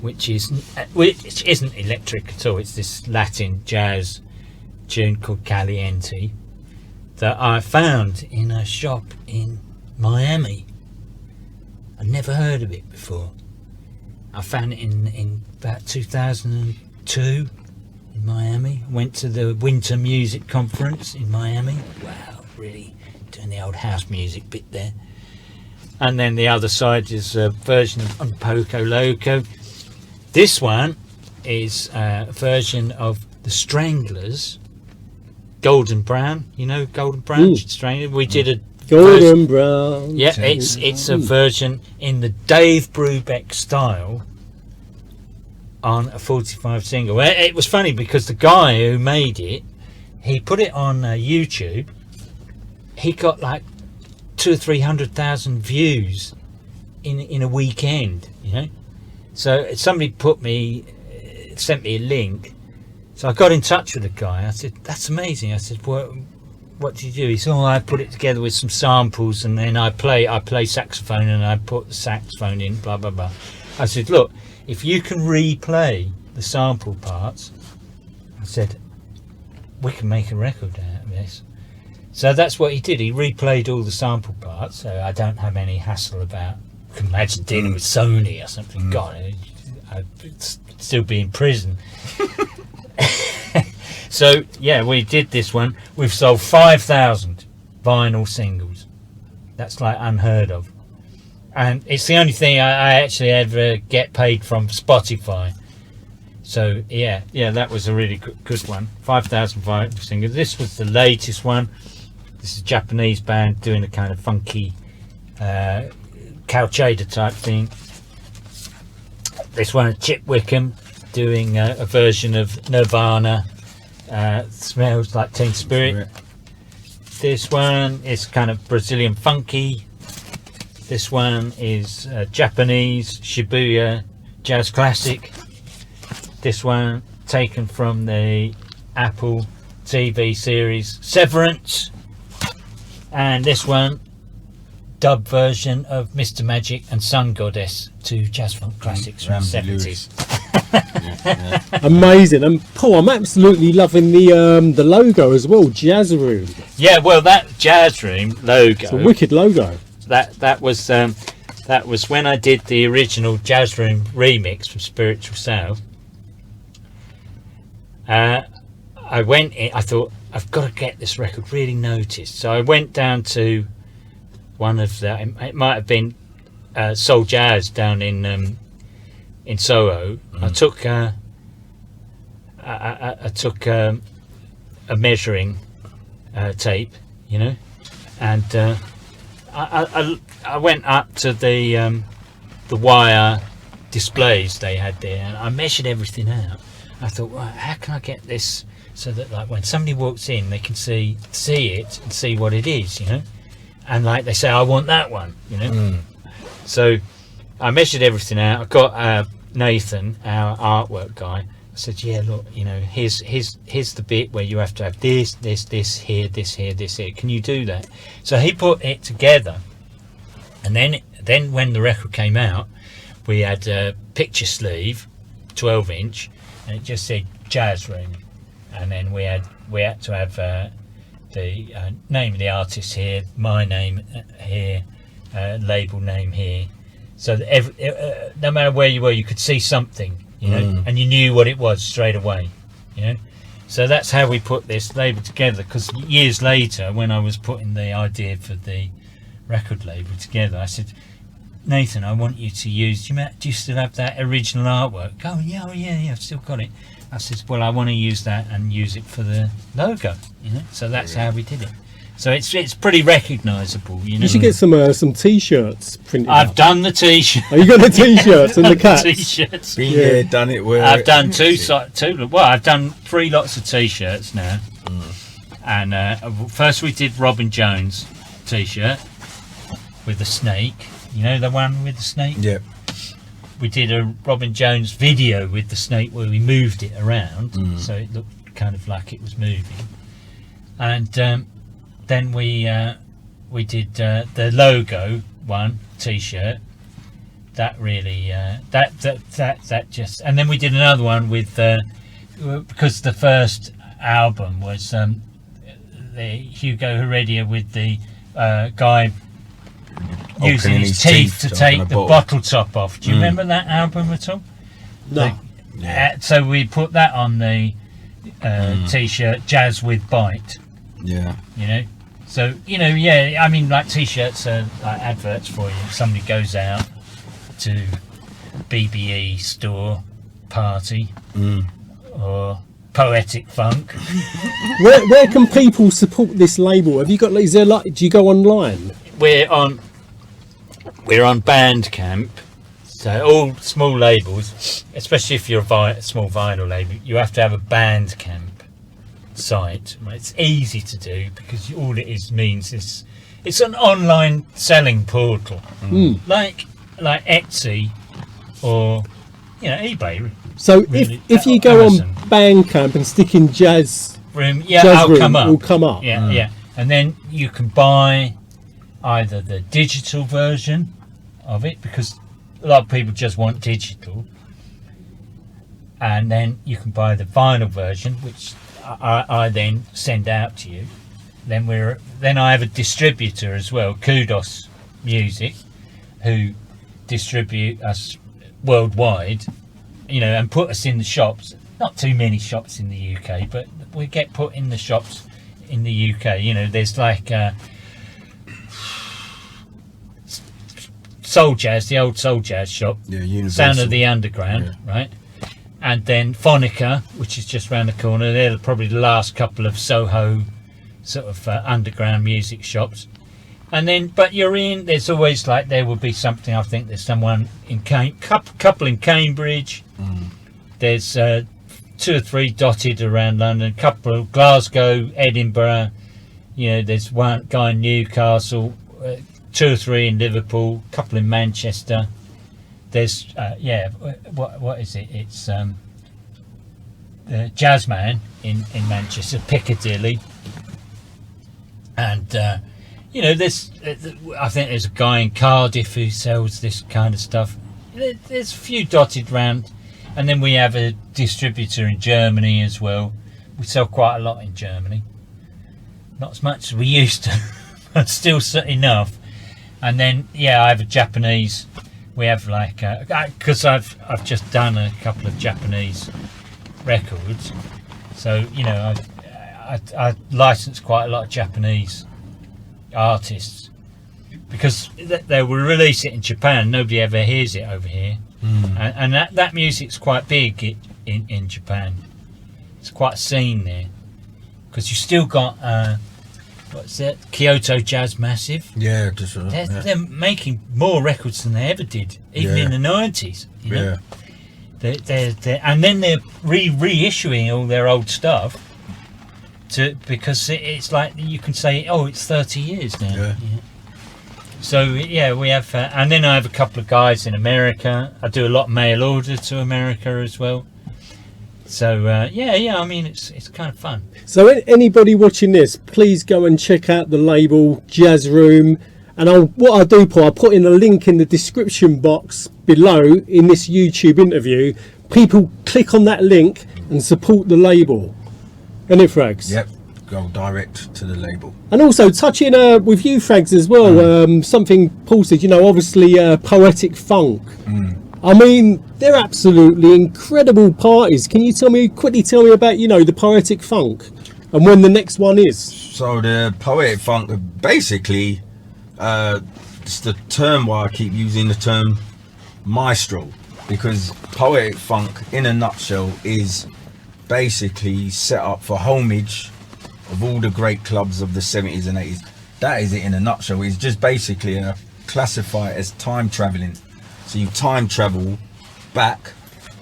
which isn't electric at all. It's this Latin jazz tune called Caliente that I found in a shop in Miami. I'd never heard of it before. I found it in about 2002 in Miami. Went to the Winter Music Conference in Miami. Wow, really doing the old house music bit there. And then the other side is a version of Un Poco Loco. This one is a version of the Stranglers, Golden Brown. You know Golden Brown? Stranglers. We did a Golden Brown. yeah, it's a version in the Dave Brubeck style on a 45 single. It was funny because the guy who made it, he put it on YouTube. He got like 200,000 or 300,000 views in a weekend, you know. So somebody sent me a link. So I got in touch with the guy. I said, "That's amazing." I said, "What do you do?" He said, "Oh, I put it together with some samples, and then I play saxophone, and I put the saxophone in, blah blah blah." I said, "Look, if you can replay the sample parts," I said, "we can make a record out of this." So that's what he did. He replayed all the sample parts, so I don't have any hassle about. I can imagine dealing with Sony or something. God, I'd still be in prison. So yeah, we did this one. We've sold 5,000 vinyl singles. That's like unheard of, and it's the only thing I actually ever get paid from Spotify. So yeah, that was a really good one. 5,000 vinyl singles. This was the latest one. This is a Japanese band doing a kind of funky Calcada type thing. This one, Chip Wickham, doing a version of Nirvana, Smells Like Teen Spirit. This one is kind of Brazilian funky. This one is Japanese Shibuya jazz classic. This one taken from the Apple TV series Severance. And this one, dub version of Mr. Magic and Sun Goddess, two jazz funk classics from the 70s. Amazing. And Paul, I'm absolutely loving the logo as well, Jazz Room. Yeah, well, that Jazz Room logo, It's a wicked logo. that was when I did the original Jazz Room remix from Spiritual South. I went in, I thought, I've got to get this record really noticed. So I went down to one of the, it might have been Soul Jazz down in in Soho. I took I took a measuring tape, you know, and I went up to the wire displays they had there, and I measured everything out. I thought, right, how can I get this so that like when somebody walks in, they can see it and see what it is, you know, and like they say, I want that one, you know. So I measured everything out. I got Nathan, our artwork guy. I said, yeah, look, you know, here's the bit where you have to have this here, this here, this here. Can you do that? So he put it together, and then when the record came out, we had a picture sleeve, 12-inch, and it just said Jazz Room, and then we had to have the name of the artist here, my name here, label name here, so that no matter where you were, you could see something, you know, and you knew what it was straight away, you know. So that's how we put this label together, because years later, when I was putting the idea for the record label together, I said, Nathan, I want you to use, do you still have that original artwork? Oh yeah, I've still got it. I said, well, I want to use that and use it for the logo, you know. So that's how we did it. So it's pretty recognisable, you know. You should get some t-shirts printed. I've done the t-shirt. Oh, you got the t-shirts and the cats. T-shirts. Been there, done it. Where I've done I've done 3 lots of t-shirts now. And first we did Robin Jones t-shirt with the snake. You know the one with the snake? Yeah. We did a Robin Jones video with the snake where we moved it around, so it looked kind of like it was moving. And then we did the logo one t-shirt. That really that just, and then we did another one with because the first album was the Hugo Heredia with the guy using his teeth to take the bottle top off. Do you remember that album at all? No. So we put that on the t-shirt, Jazz with Bite. Yeah. You know, so you know, yeah. I mean, like t-shirts are like adverts for you. Somebody goes out to BBE store party or Poetic Funk. Where can people support this label? Have you got? Is there like? Do you go online? We're on Bandcamp, so all small labels, especially if you're a small vinyl label, you have to have a Bandcamp site. It's easy to do because all it means is it's an online selling portal, like Etsy or eBay. So really, if you go Amazon. on Bandcamp and stick in Jazz Room, Jazz it'll Room, come up. will come up. Yeah, and then you can buy either the digital version of it, because a lot of people just want digital, and then you can buy the vinyl version, which I then send out to you. Then I have a distributor as well, Kudos Music, who distribute us worldwide, and put us in the shops. Not too many shops in the UK, but we get put in the shops in the UK. There's like Soul Jazz, the old Soul Jazz shop, Sound of the Underground, right? And then Phonica, which is just round the corner. They're probably the last couple of Soho sort of underground music shops. And then, but there's always there will be something. I think there's someone in couple in Cambridge. There's 2 or 3 dotted around London, couple of Glasgow, Edinburgh. There's one guy in Newcastle, 2 or 3 in Liverpool, couple in Manchester. There's what is it? It's the Jazzman in Manchester, Piccadilly, and there's I think there's a guy in Cardiff who sells this kind of stuff. There's a few dotted round, and then we have a distributor in Germany as well. We sell quite a lot in Germany, not as much as we used to, but still enough. And then I have a Japanese. We have because I've just done a couple of Japanese records, so I license quite a lot of Japanese artists, because they will release it in Japan. Nobody ever hears it over here, and that music's quite big in Japan. It's quite a scene there, because you still got what's that, Kyoto Jazz Massive. Yeah, They're making more records than they ever did, even in the 90s. You know? They're and then they're reissuing all their old stuff because it's like you can say, oh, it's 30 years now. Yeah. So we have, and then I have a couple of guys in America. I do a lot of mail order to America as well. So I mean, it's kind of fun. So anybody watching this, please go and check out the label Jazz Room. And what I'll do, Paul, I'll put in a link in the description box below in this YouTube interview. People click on that link and support the label. Isn't it, Fraggs? Yep, go direct to the label. And also touching with you, Fraggs, as well, something Paul said, obviously Poetic Funk. I mean, they're absolutely incredible parties. Can you quickly tell me about, the Poetic Funk and when the next one is? So the Poetic Funk, basically, it's the term why I keep using the term maestro, because Poetic Funk in a nutshell is basically set up for homage of all the great clubs of the 70s and 80s. That is it in a nutshell. It's just basically classify it as time traveling. So you time travel back,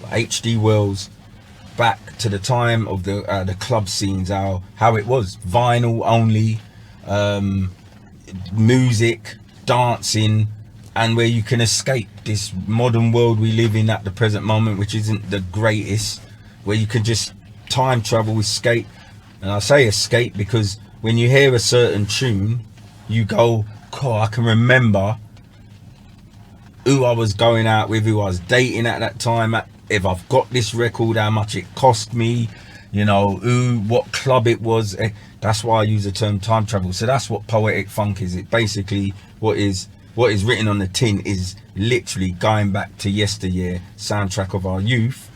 HD Wells, back to the time of the club scenes, how it was vinyl only, music, dancing, and where you can escape this modern world we live in at the present moment, which isn't the greatest, where you can just time travel, escape. And I say escape because when you hear a certain tune, you go, I can remember who I was going out with, who I was dating at that time, if I've got this record, how much it cost me, what club it was. That's why I use the term time travel. So that's what Poetic Funk is. It basically, what is written on the tin is literally going back to yesteryear, soundtrack of our youth,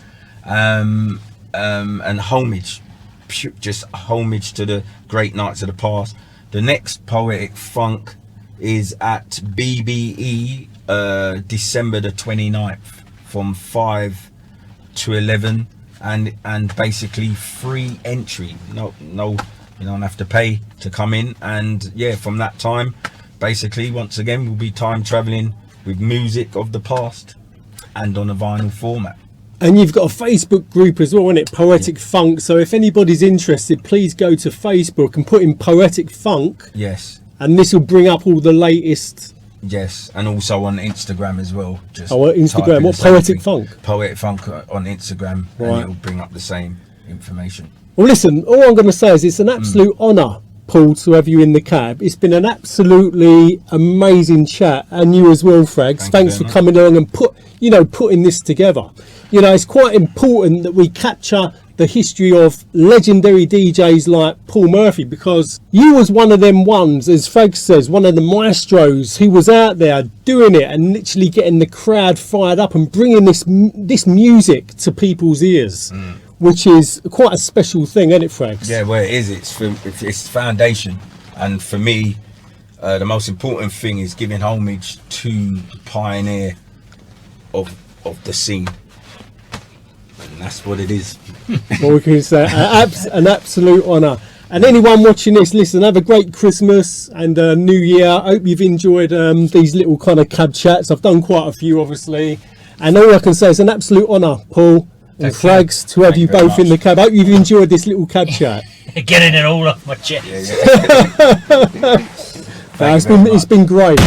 and homage, just homage to the great nights of the past. The next Poetic Funk is at BBE December the 29th from 5 to 11, and basically free entry. No, you don't have to pay to come in. And from that time, basically, once again, we'll be time traveling with music of the past and on a vinyl format. And you've got a Facebook group as well, isn't it? Poetic Funk. So if anybody's interested, please go to Facebook and put in Poetic Funk. Yes. And this will bring up all the latest. Yes, and also on Instagram as well. Just Instagram. What, Poetic Funk? Poetic Funk on Instagram, right. And it'll bring up the same information. Well, listen, all I'm going to say is it's an absolute honour, Paul, to have you in the cab. It's been an absolutely amazing chat, and you as well, Fraggs. Thanks for coming along and putting this together. It's quite important that we capture the history of legendary DJs like Paul Murphy, because you was one of them ones, as Fraggs says, one of the maestros who was out there doing it and literally getting the crowd fired up and bringing this music to people's ears. Which is quite a special thing, isn't it, Fraggs? Yeah, well, it is. It's foundation, and for me, the most important thing is giving homage to the pioneer of the scene, and that's what it is. Well, we can say an absolute honour. And anyone watching this, listen, have a great Christmas and New Year. I hope you've enjoyed these little kind of cab chats. I've done quite a few, obviously, and all I can say is an absolute honour, Paul and Fraggs, to have you both in the cab. I hope you've enjoyed this little cab chat. Getting it all off my chest. It's been great.